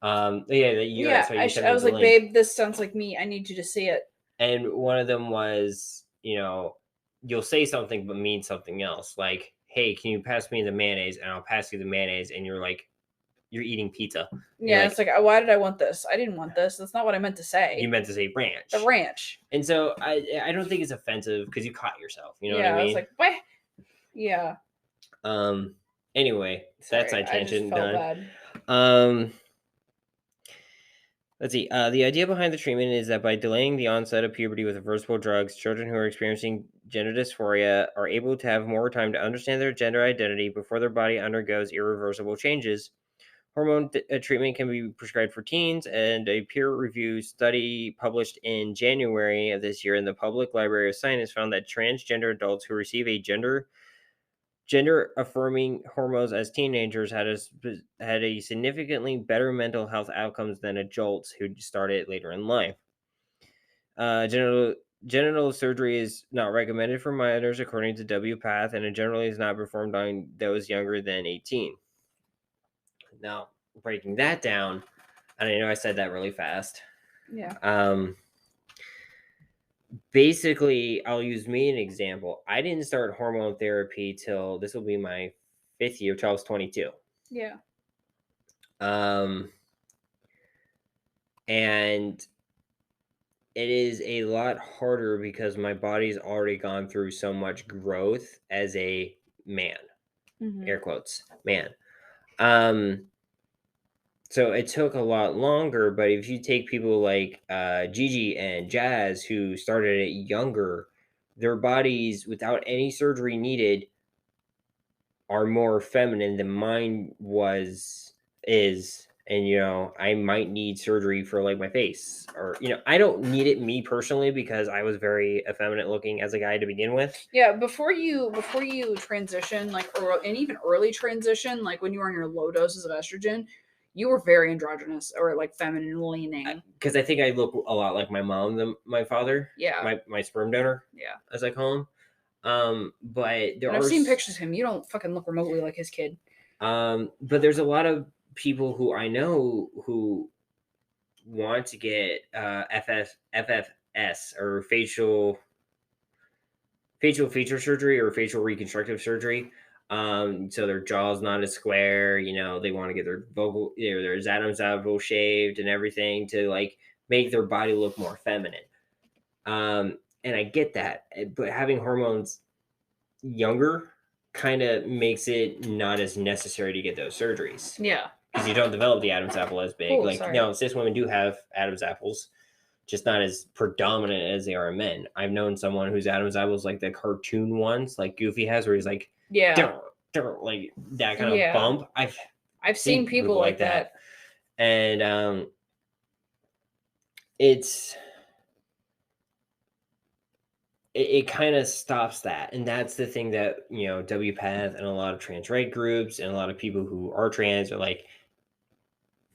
I was like, babe, this sounds like me. I need you to see it. And one of them was, you'll say something but mean something else. Like, hey, can you pass me the mayonnaise? And I'll pass you the mayonnaise, and you're like, you're eating pizza. Yeah, it's like, why did I want this? I didn't want this. That's not what I meant to say. You meant to say ranch. The ranch. And so I don't think it's offensive because you caught yourself. You know what I mean? I was like, what? Yeah. Anyway, that's my tangent done. Bad. Let's see. The idea behind the treatment is that by delaying the onset of puberty with reversible drugs, children who are experiencing gender dysphoria are able to have more time to understand their gender identity before their body undergoes irreversible changes. Hormone treatment can be prescribed for teens, and a peer-reviewed study published in January of this year in the Public Library of Science found that transgender adults who receive a gender-affirming hormones as teenagers had a significantly better mental health outcomes than adults who started later in life. Genital surgery is not recommended for minors according to WPATH, and it generally is not performed on those younger than 18. Now, breaking that down, and I know I said that really fast. Yeah. Basically, I'll use me an example. I didn't start hormone therapy till this will be my 5th year till I was 22. Yeah. And it is a lot harder because my body's already gone through so much growth as a man. Air quotes, man. So it took a lot longer, but if you take people like Gigi and Jazz who started it younger, their bodies without any surgery needed are more feminine than mine is. And, I might need surgery for like my face or, I don't need it me personally because I was very effeminate looking as a guy to begin with. Yeah. Before you transition, and even early transition, like when you were on your low doses of estrogen, you were very androgynous or like feminine leaning. Because I think I look a lot like my mom than my father. Yeah. My sperm donor. Yeah. As I call him. But I've seen pictures of him. You don't fucking look remotely like his kid. But there's a lot of people who I know who want to get FFS or facial feature surgery or facial reconstructive surgery. So their jaw's not as square, they want to get their their Adam's apple shaved and everything to like make their body look more feminine. And I get that, but having hormones younger kind of makes it not as necessary to get those surgeries. Yeah. Because you don't develop the Adam's apple as big. Cis women do have Adam's apples. just not as predominant as they are in men. I've known someone whose Adam's apple is like the cartoon ones, like Goofy has, where he's like, Yeah. like that kind of Yeah. bump. I've seen people like that. And it kind of stops that. And that's the thing that, you know, WPATH and a lot of trans right groups and a lot of people who are trans are like,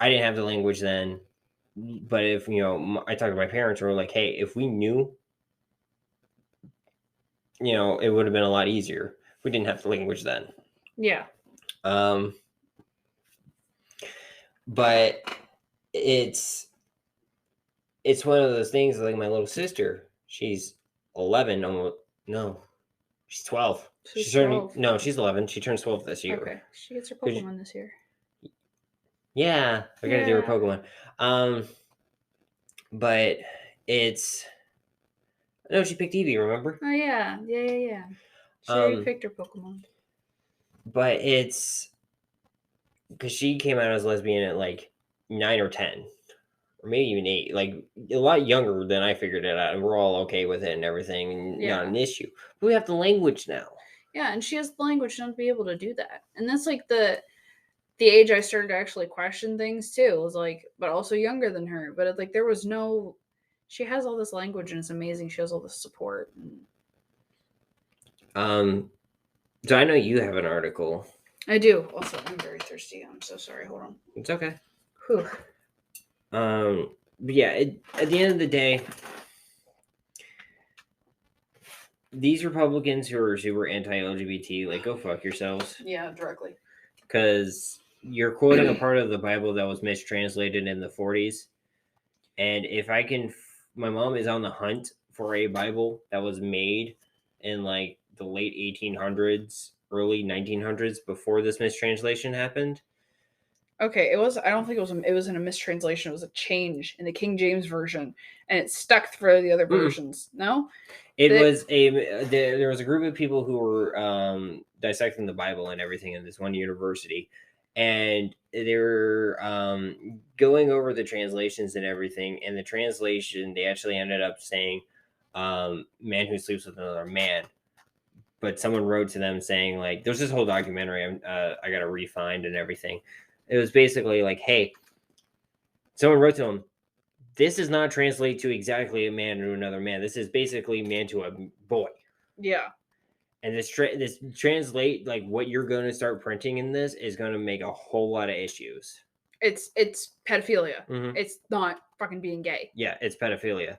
I didn't have the language then, but if, you know, I talked to my parents and were like, hey, if we knew, you know, it would have been a lot easier if we didn't have the language then. Yeah. But it's one of those things, like my little sister, she's 11, almost, no, she's 12. She's 12. No, she's 11. She turns 12 this year. Okay. She gets her Pokemon this year. Yeah, I gotta do her Pokemon. But it's, no, she picked Eevee, remember? Oh yeah. She already picked her Pokemon. But it's because she came out as lesbian at like 9 or 10, or maybe even 8, like a lot younger than I figured it out, and we're all okay with it and everything, and not an issue. But we have the language now. Yeah, and she has the language not to be able to do that, and that's like the age I started to actually question things too. It was like, but also younger than her, but it's like there was no. She has all this language and it's amazing. She has all this support. So I know you have an article. I do. Also, I'm very thirsty. I'm so sorry. Hold on. It's okay. Whew. But yeah, at the end of the day, these Republicans who are super anti-LGBT, like, go fuck yourselves. Yeah, directly. Because you're quoting a part of the Bible that was mistranslated in the 40s. And if I can, my mom is on the hunt for a Bible that was made in like the late 1800s, early 1900s, before this mistranslation happened. Okay, I don't think it was in a mistranslation. It was a change in the King James version, and it stuck for the other versions. No? There was a group of people who were dissecting the Bible and everything in this one university, and they were going over the translations and everything. And the translation, they actually ended up saying man who sleeps with another man. But someone wrote to them saying, like, there's this whole documentary I got to refind and everything. It was basically like, hey, someone wrote to him, this does not translate to exactly a man to another man. This is basically man to a boy. Yeah. And this translate, like, what you're going to start printing in this is going to make a whole lot of issues. It's pedophilia. Mm-hmm. It's not fucking being gay. Yeah, it's pedophilia.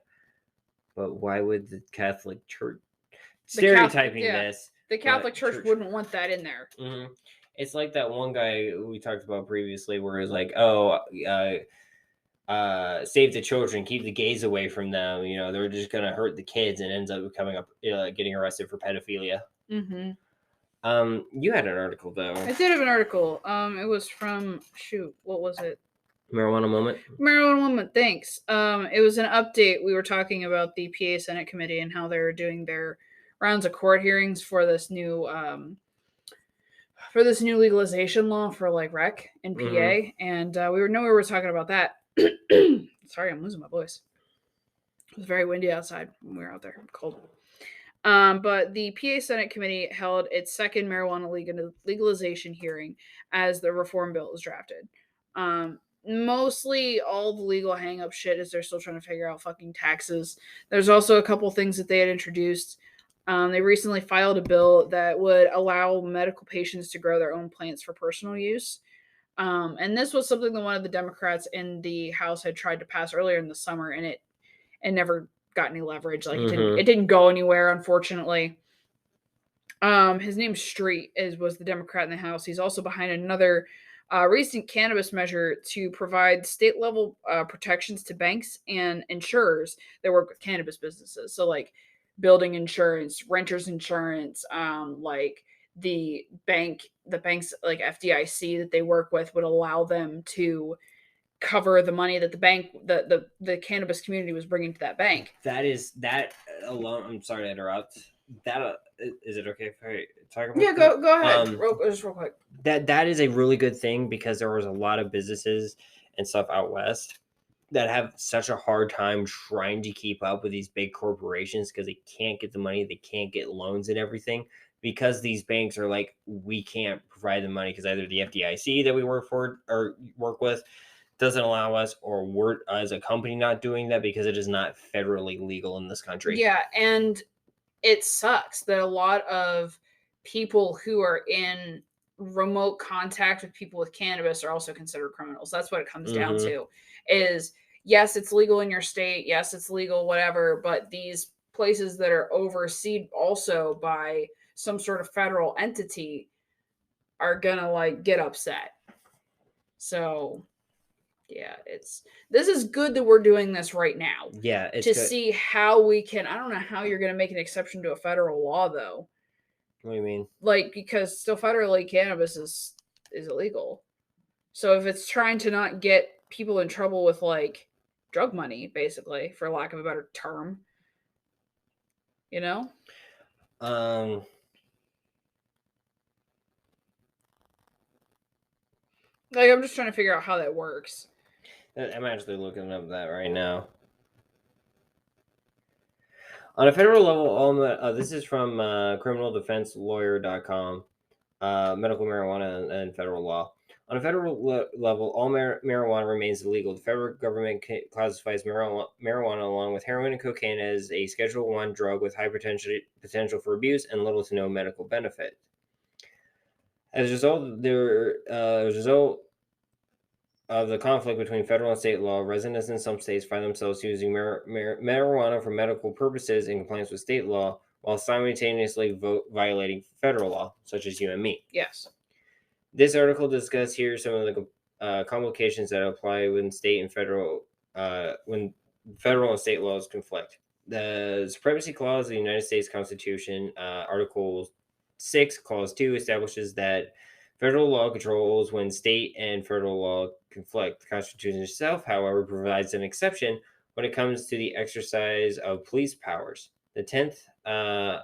But why would the Catholic Church stereotyping this? The Catholic Church wouldn't want that in there. Mm-hmm. It's like that one guy we talked about previously, where it's like, save the children, keep the gays away from them. You know, they're just gonna hurt the kids, and ends up getting arrested for pedophilia. Mm-hmm. You had an article though. I did have an article. It was from what was it? Marijuana Moment. Thanks. It was an update. We were talking about the PA Senate committee and how they're doing their rounds of court hearings for this new legalization law for like rec in PA, and we were talking about that. Sorry, I'm losing my voice. It was very windy outside when we were out there. I'm cold. But the PA Senate committee held its second marijuana legalization hearing as the reform bill was drafted. Mostly all the legal hang-up shit is they're still trying to figure out fucking taxes. There's also a couple things that they had introduced. They recently filed a bill that would allow medical patients to grow their own plants for personal use. And this was something that one of the Democrats in the House had tried to pass earlier in the summer, and it never got any leverage. Like it didn't go anywhere, unfortunately. His name's Street was the Democrat in the House. He's also behind another recent cannabis measure to provide state level protections to banks and insurers that work with cannabis businesses. So like building insurance, renters insurance, like the banks like FDIC that they work with would allow them to cover the money that the bank, the cannabis community was bringing to that bank. That alone. I'm sorry to interrupt. That is it okay if I talk about? Yeah, go ahead. Just real quick. That is a really good thing, because there was a lot of businesses and stuff out west that have such a hard time trying to keep up with these big corporations because they can't get the money, they can't get loans and everything, because these banks are like, we can't provide the money because either the FDIC that we work for or work with doesn't allow us, or we're as a company not doing that because it is not federally legal in this country. Yeah, and it sucks that a lot of people who are in remote contact with people with cannabis are also considered criminals. That's what it comes down to. Is yes, it's legal in your state. Yes, it's legal, whatever. But these places that are overseen also by some sort of federal entity are gonna like get upset. So yeah, this is good that we're doing this right now. Yeah, it's to good. see how we can. I don't know how you're gonna make an exception to a federal law though. What do you mean? Like, because still federally cannabis is illegal. So if it's trying to not get people in trouble with like drug money, basically, for lack of a better term, you know? Like, I'm just trying to figure out how that works. I'm actually looking up that right now. On a federal level, this is from criminaldefenselawyer.com, medical marijuana and federal law. On a federal level, all marijuana remains illegal. The federal government classifies marijuana along with heroin and cocaine as a Schedule I drug with high potential for abuse and little to no medical benefit. As a result of the conflict between federal and state law, residents in some states find themselves using marijuana for medical purposes in compliance with state law while simultaneously violating federal law, such as you and me. Yes. This article discusses here some of the complications that apply when federal and state laws conflict. The Supremacy Clause of the United States Constitution, Article 6, Clause 2, establishes that federal law controls when state and federal law conflict. The Constitution itself, however, provides an exception when it comes to the exercise of police powers. The 10th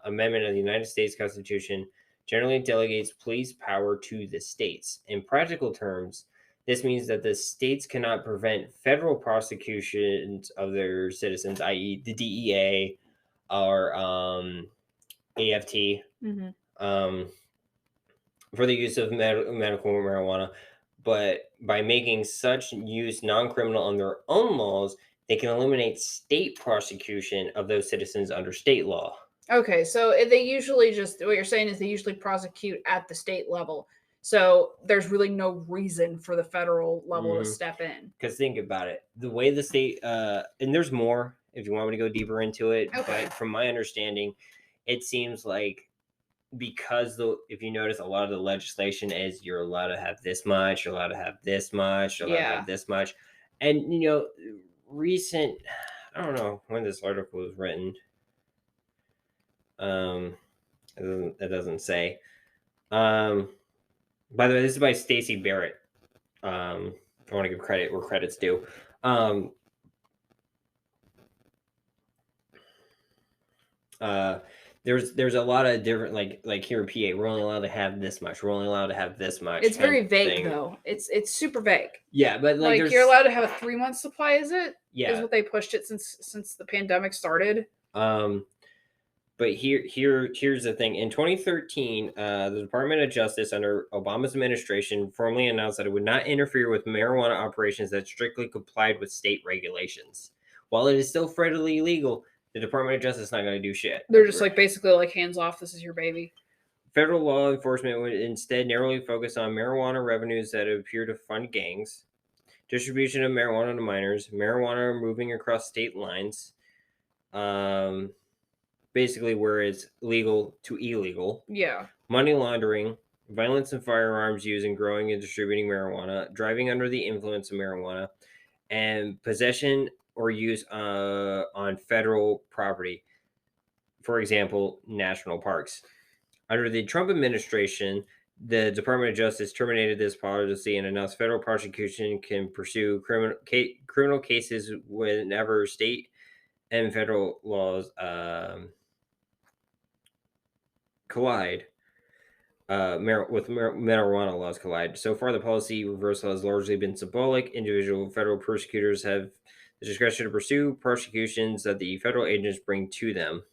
Amendment of the United States Constitution generally delegates police power to the states. In practical terms, this means that the states cannot prevent federal prosecutions of their citizens, i.e., the DEA or AFT, for the use of medical marijuana. But by making such use non-criminal on their own laws, they can eliminate state prosecution of those citizens under state law. Okay, so they usually what you're saying is they usually prosecute at the state level. So there's really no reason for the federal level to step in. Because think about it. The way the state, and there's more if you want me to go deeper into it, but from my understanding, it seems like because if you notice, a lot of the legislation is you're allowed to have this much, you're allowed to have this much, you're allowed to have this much. And, I don't know when this article was written. It doesn't say. By the way, this is by Stacey Barrett. I want to give credit where credit's due. There's a lot of different like here in PA, we're only allowed to have this much. We're only allowed to have this much. It's very vague though. It's super vague. Yeah, but like you're allowed to have a 3-month supply, is it? Yeah. Is what they pushed it since the pandemic started. But here's the thing. In 2013, the Department of Justice under Obama's administration formally announced that it would not interfere with marijuana operations that strictly complied with state regulations. While it is still federally illegal, the Department of Justice is not going to do shit. They're just like basically like hands off. This is your baby. Federal law enforcement would instead narrowly focus on marijuana revenues that appear to fund gangs, distribution of marijuana to minors, marijuana moving across state lines, basically where it's legal to illegal. Yeah. Money laundering, violence and firearms use in growing and distributing marijuana, driving under the influence of marijuana, and possession or use on federal property. For example, national parks. Under the Trump administration, the Department of Justice terminated this policy and announced federal prosecution can pursue criminal cases whenever state and federal laws collide. marijuana laws collide. So far, the policy reversal has largely been symbolic. Individual federal prosecutors have the discretion to pursue prosecutions that the federal agents bring to them.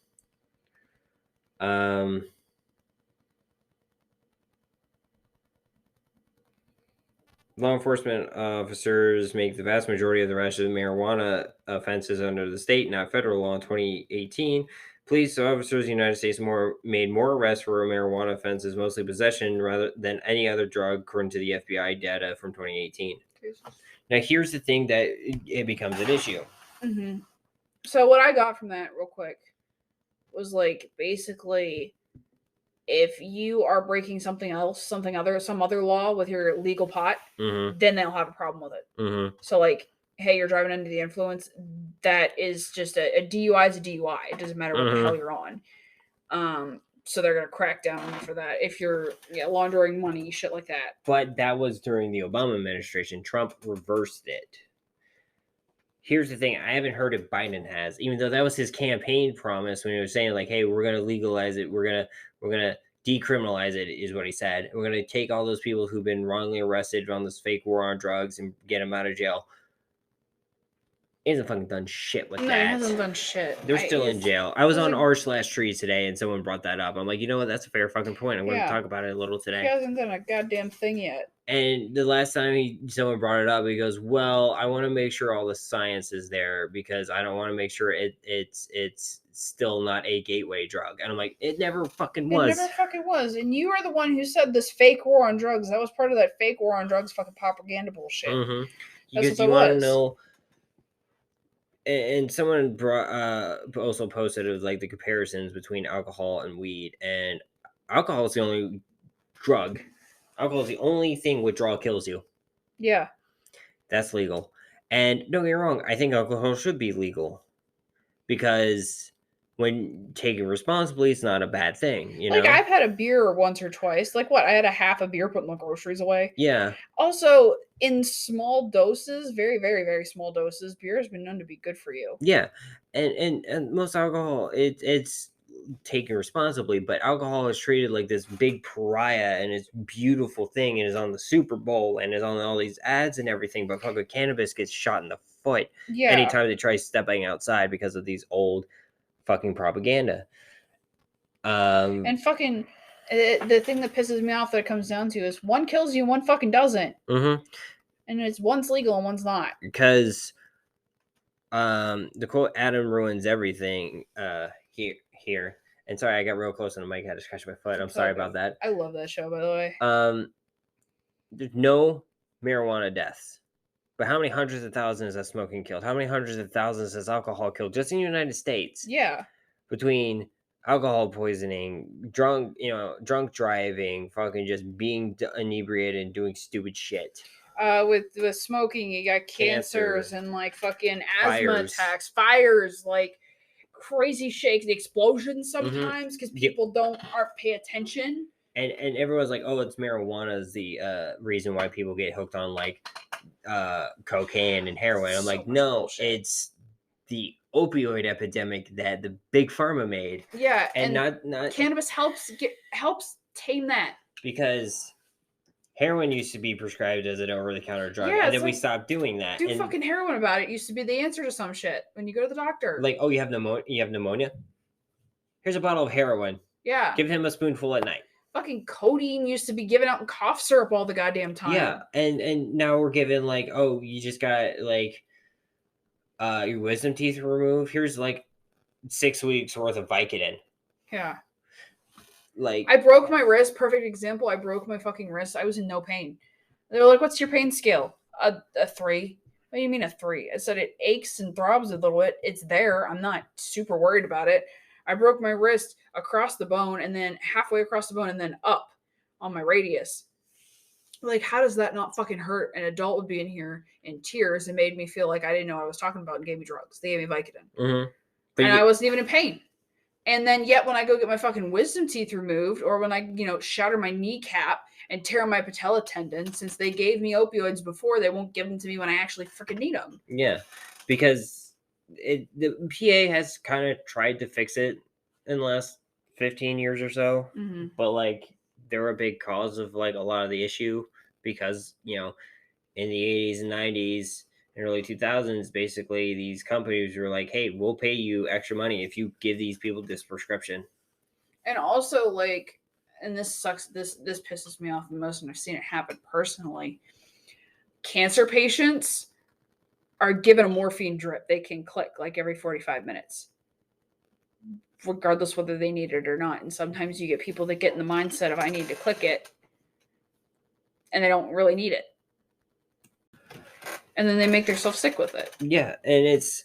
Law enforcement officers make the vast majority of the arrests of marijuana offenses under the state, not federal law. In 2018, police officers in the United States made more arrests for marijuana offenses, mostly possession, rather than any other drug, according to the FBI data from 2018. Now, here's the thing that it becomes an issue. Mm-hmm. So what I got from that, real quick, was like basically, if you are breaking something else, some other law with your legal pot, Mm-hmm. then they'll have a problem with it. Mm-hmm. So like, hey, you're driving under the influence. That is just a DUI is a DUI. It doesn't matter what the hell you're on. So they're gonna crack down on you for that if you're laundering money, shit like that. But that was during the Obama administration. Trump reversed it. Here's the thing: I haven't heard if Biden has, even though that was his campaign promise when he was saying like, "Hey, we're gonna legalize it. We're gonna decriminalize it," is what he said. We're gonna take all those people who've been wrongly arrested on this fake war on drugs and get them out of jail. He hasn't fucking done shit with that. No, he hasn't done shit. They're still in jail. I was on r/trees today, and someone brought that up. I'm like, you know what? That's a fair fucking point. I'm going to talk about it a little today. He hasn't done a goddamn thing yet. And the last time someone brought it up, he goes, "Well, I want to make sure all the science is there because I don't want to make sure it's still not a gateway drug." And I'm like, it never fucking was. It never fucking was. And you are the one who said this fake war on drugs. That was part of that fake war on drugs fucking propaganda bullshit. Mm-hmm. Because you want to know. And someone also posted it was like the comparisons between alcohol and weed, and alcohol is the only drug. Alcohol is the only thing withdrawal kills you. Yeah, that's legal. And don't get me wrong, I think alcohol should be legal because when taken responsibly, it's not a bad thing. You know, I've had a beer once or twice. Like what? I had a half a beer put in the groceries away. Yeah. Also, in small doses, very, very, very small doses, beer has been known to be good for you. Yeah, and most alcohol, it's taken responsibly, but alcohol is treated like this big pariah and it's beautiful thing and is on the Super Bowl and is on all these ads and everything. But fucking cannabis gets shot in the foot anytime they try stepping outside because of these old fucking propaganda. And fucking the thing that pisses me off that it comes down to is one kills you and one fucking doesn't. Mm-hmm. And it's one's legal and one's not. Because the quote "Adam ruins everything" here. And sorry, I got real close to the mic. I had to scratch my foot. I'm sorry about that. I love that show, by the way. There's no marijuana deaths. But how many hundreds of thousands has smoking killed? How many hundreds of thousands has alcohol killed just in the United States? Yeah. Between alcohol poisoning, drunk driving, fucking just being inebriated and doing stupid shit. With smoking, you got cancers and like fucking asthma attacks, fires, like crazy shakes, the explosions sometimes because people aren't pay attention. And everyone's like, oh, it's marijuana is the reason why people get hooked on like cocaine and heroin. I'm like, no, bullshit. It's the opioid epidemic that the big pharma made. Yeah, and not cannabis helps tame that. Because heroin used to be prescribed as an over-the-counter drug, and then we stopped doing that. Do fucking heroin about it. It used to be the answer to some shit when you go to the doctor. Like, oh, you have pneumonia? Here's a bottle of heroin. Yeah. Give him a spoonful at night. Fucking codeine used to be given out in cough syrup all the goddamn time. Yeah, and now we're given like, oh, you just got like your wisdom teeth removed. Here's like 6 weeks worth of Vicodin. Yeah. Like, I broke my wrist. Perfect example. I broke my fucking wrist. I was in no pain. They were like, "What's your pain scale?" A 3. What do you mean a 3? I said it aches and throbs a little bit. It's there. I'm not super worried about it. I broke my wrist across the bone and then halfway across the bone and then up on my radius. Like, how does that not fucking hurt? An adult would be in here in tears and made me feel like I didn't know what I was talking about and gave me drugs. They gave me Vicodin. Mm-hmm. And I wasn't even in pain. And then yet when I go get my fucking wisdom teeth removed or when I, shatter my kneecap and tear my patella tendon, since they gave me opioids before, they won't give them to me when I actually freaking need them. Yeah, because the PA has kind of tried to fix it in the last 15 years or so. Mm-hmm. But, like, they're a big cause of like a lot of the issue because, you know, in the 80s and 90s and early 2000s, basically these companies were like, hey, we'll pay you extra money if you give these people this prescription. And also, like, and this sucks, this pisses me off the most, and I've seen it happen personally. Cancer patients are given a morphine drip they can click like every 45 minutes, regardless whether they need it or not. And sometimes you get people that get in the mindset of I need to click it, and they don't really need it. And then they make themselves sick with it. Yeah, and it's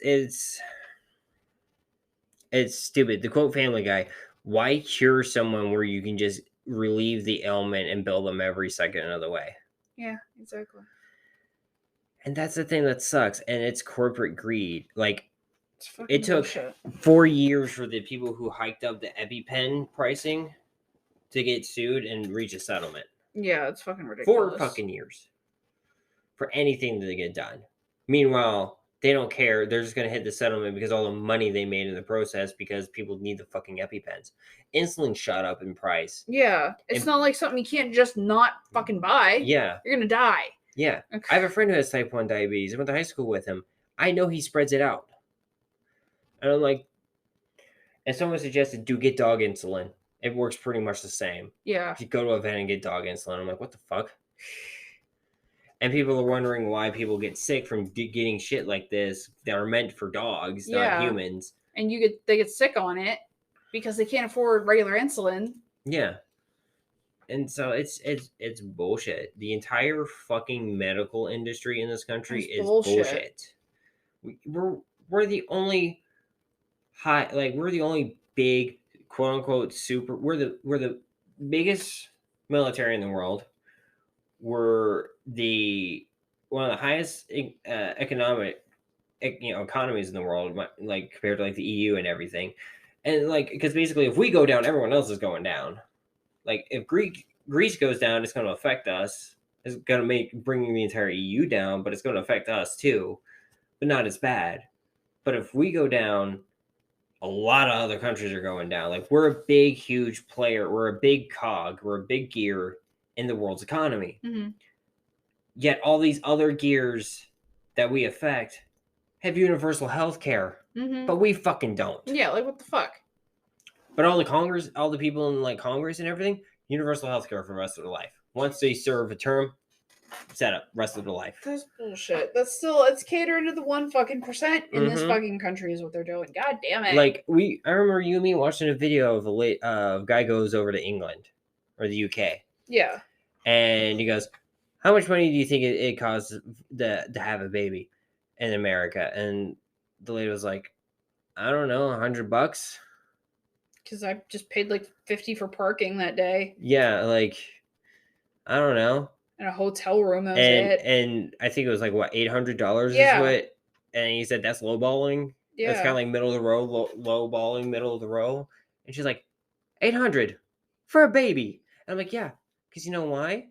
stupid. The quote Family Guy, why cure someone where you can just relieve the ailment and bill them every second another way? Yeah, exactly. And that's the thing that sucks. And it's corporate greed. Like, It took bullshit. 4 years for the people who hiked up the EpiPen pricing to get sued and reach a settlement. Yeah, it's fucking ridiculous. 4 fucking years for anything to get done. Meanwhile, they don't care. They're just going to hit the settlement because all the money they made in the process because people need the fucking EpiPens. Insulin shot up in price. Yeah, it's not like something you can't just not fucking buy. Yeah. You're going to die. Yeah. Okay. I have a friend who has type 1 diabetes. I went to high school with him. I know he spreads it out. And I'm like, and someone suggested, get dog insulin. It works pretty much the same. Yeah. If you go to a vet and get dog insulin, I'm like, what the fuck? And people are wondering why people get sick from getting shit like this that are meant for dogs, not humans. And they get sick on it because they can't afford regular insulin. Yeah. And so it's bullshit. The entire fucking medical industry in this country is bullshit. We're the only we're the only big quote unquote we're the biggest military in the world. We're one of the highest economic economies in the world, like compared to like the EU and everything. And like, because basically if we go down, everyone else is going down. Like if Greece goes down, it's going to affect us. It's going to bringing the entire EU down, but it's going to affect us too, but not as bad. But if we go down, a lot of other countries are going down. Like we're a big, huge player. We're a big cog. We're a big gear in the world's economy. Mm-hmm. Yet all these other gears that we affect have universal health care, but we fucking don't. Yeah, like what the fuck? But all the people in like Congress and everything, universal health care for the rest of their life. Once they serve a term, set up rest of their life. That's bullshit. It's catering to the 1% in this fucking country is what they're doing. God damn it. Like I remember you and me watching a video of a guy goes over to England or the UK. Yeah. And he goes, how much money do you think it costs to have a baby in America? And the lady was like, I don't know, $100. Because I just paid like $50 for parking that day. Yeah, like I don't know. In a hotel room, that was it. And I think it was like what, $800 is what. And he said that's lowballing. Yeah, that's kind of like middle of the row, lowballing, middle of the row. And she's like, $800 for a baby. And I'm like, yeah, because you know why?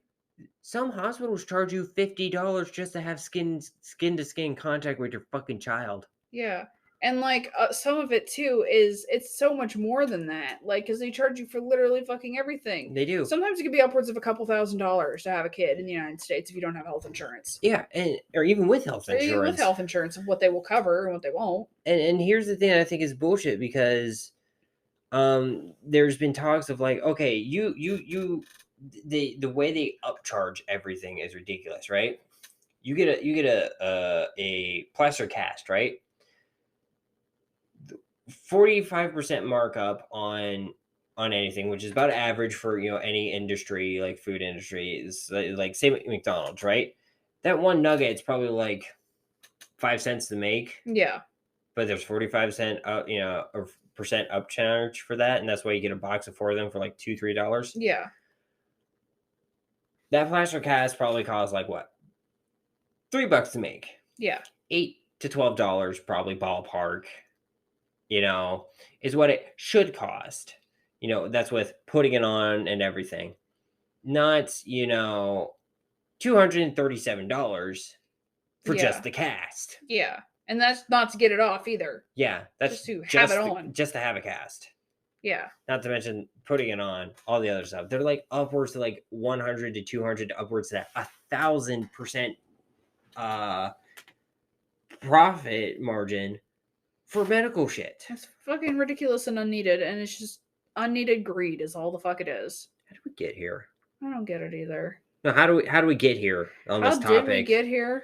Some hospitals charge you $50 just to have skin to skin contact with your fucking child. Yeah. And like some of it too it's so much more than that. Like, because they charge you for literally fucking everything. They do. Sometimes it can be upwards of a couple $1,000s to have a kid in the United States if you don't have health insurance. Yeah, or even with health insurance. Even with health insurance, of what they will cover and what they won't. And here's the thing I think is bullshit because there's been talks of like, okay, the way they upcharge everything is ridiculous, right? You get a plaster cast, right? 45% markup on anything, which is about average for any industry, like food industry, is like say McDonald's, right? That one nugget is probably like 5 cents to make. Yeah, but there's 45% percent upcharge for that, and that's why you get a box of 4 of them for like $2-3. Yeah, that plaster cast probably costs like what, $3 to make. Yeah, $8 to $12 probably ballpark. Is what it should cost. That's with putting it on and everything. Not, $237 for just the cast. Yeah. And that's not to get it off either. Yeah. That's just to have it on. Just to have a cast. Yeah. Not to mention putting it on, all the other stuff. They're like upwards to like 100 to 200 to upwards to 1,000% profit margin for medical shit. It's fucking ridiculous and unneeded, and it's just unneeded greed is all the fuck it is. How did we get here? I don't get it either. No, how do we get here on this How topic? did we get here?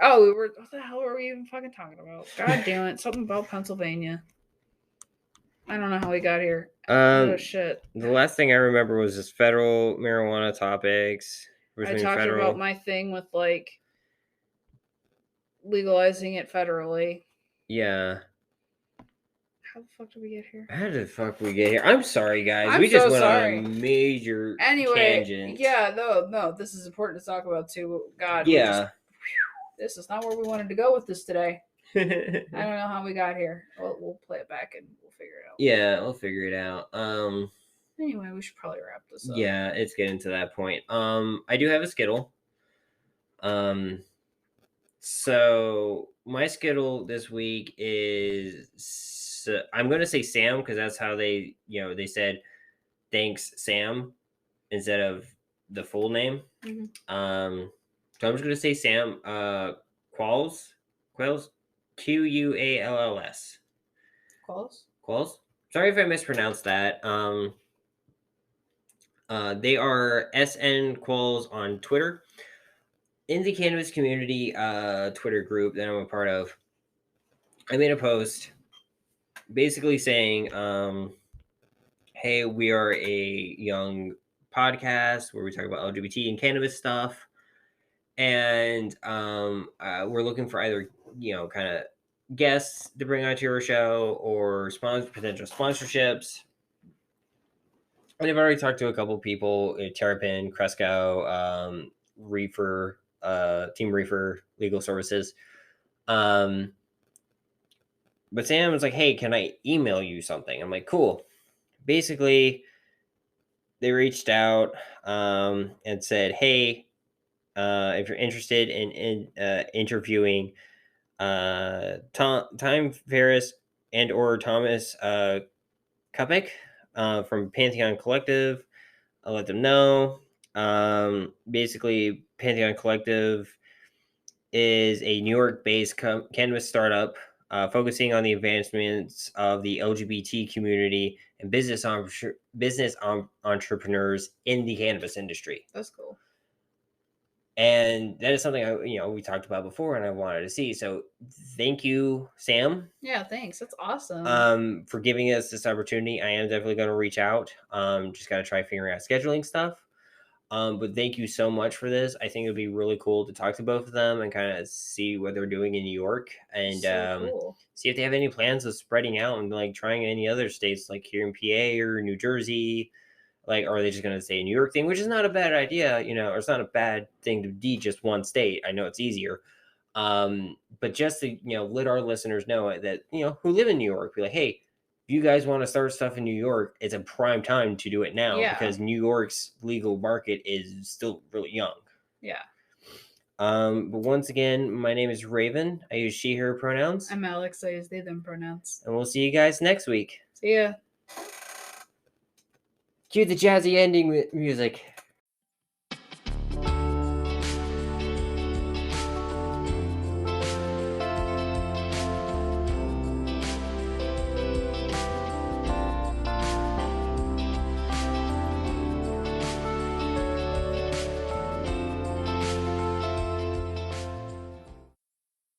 Oh, we were. What the hell were we even fucking talking about? God damn it! Something about Pennsylvania. I don't know how we got here. Oh shit! The last thing I remember was just federal marijuana topics. I talked about my thing with like legalizing it federally. Yeah. How the fuck did we get here? How the fuck we get here? I'm sorry, guys. I'm we just so went sorry. on a major Anyway, tangent. yeah, no, this is important to talk about too. God, Yeah. this is not where we wanted to go with this today. I don't know how we got here. We'll play it back and we'll figure it out. Yeah, we'll figure it out. Anyway, we should probably wrap this up. Yeah, it's getting to that point. I do have a Skittle. So my Skittle this week is I'm gonna say Sam because that's how they said thanks Sam instead of the full name. Mm-hmm. So I'm just gonna say Sam Qualls Qualls. Qualls. Sorry if I mispronounced that. They are SN Qualls on Twitter. In the cannabis community Twitter group that I'm a part of, I made a post basically saying, hey, we are a young podcast where we talk about LGBT and cannabis stuff. And we're looking for either, kind of guests to bring onto your show or potential sponsorships. And I've already talked to a couple people, Terrapin, Cresco, Reefer, Team Reefer Legal Services. But Sam was like, hey, can I email you something? I'm like, cool. Basically, they reached out and said, hey, if you're interested in interviewing Tom Ferris and or Thomas Kupik from Pantheon Collective, I'll let them know. Basically, Pantheon Collective is a New York-based cannabis startup focusing on the advancements of the LGBT community and business entrepreneurs in the cannabis industry. That's cool. And that is something we talked about before, and I wanted to see. So, thank you, Sam. Yeah, thanks. That's awesome. For giving us this opportunity. I am definitely going to reach out. Just got to try figuring out scheduling stuff. But thank you so much for this. I think it would be really cool to talk to both of them and kind of see what they're doing in New York and cool. See if they have any plans of spreading out and like trying any other states like here in PA or New Jersey. Like, or are they just going to say a New York thing, which is not a bad idea, or it's not a bad thing to be just one state. I know it's easier. But just to, let our listeners know that, who live in New York, be like, hey, if you guys want to start stuff in New York, it's a prime time to do it now because New York's legal market is still really young. Yeah. But once again, my name is Rayven. I use she, her pronouns. I'm Alex. I use they, them pronouns. And we'll see you guys next week. See ya. Cue the jazzy ending music.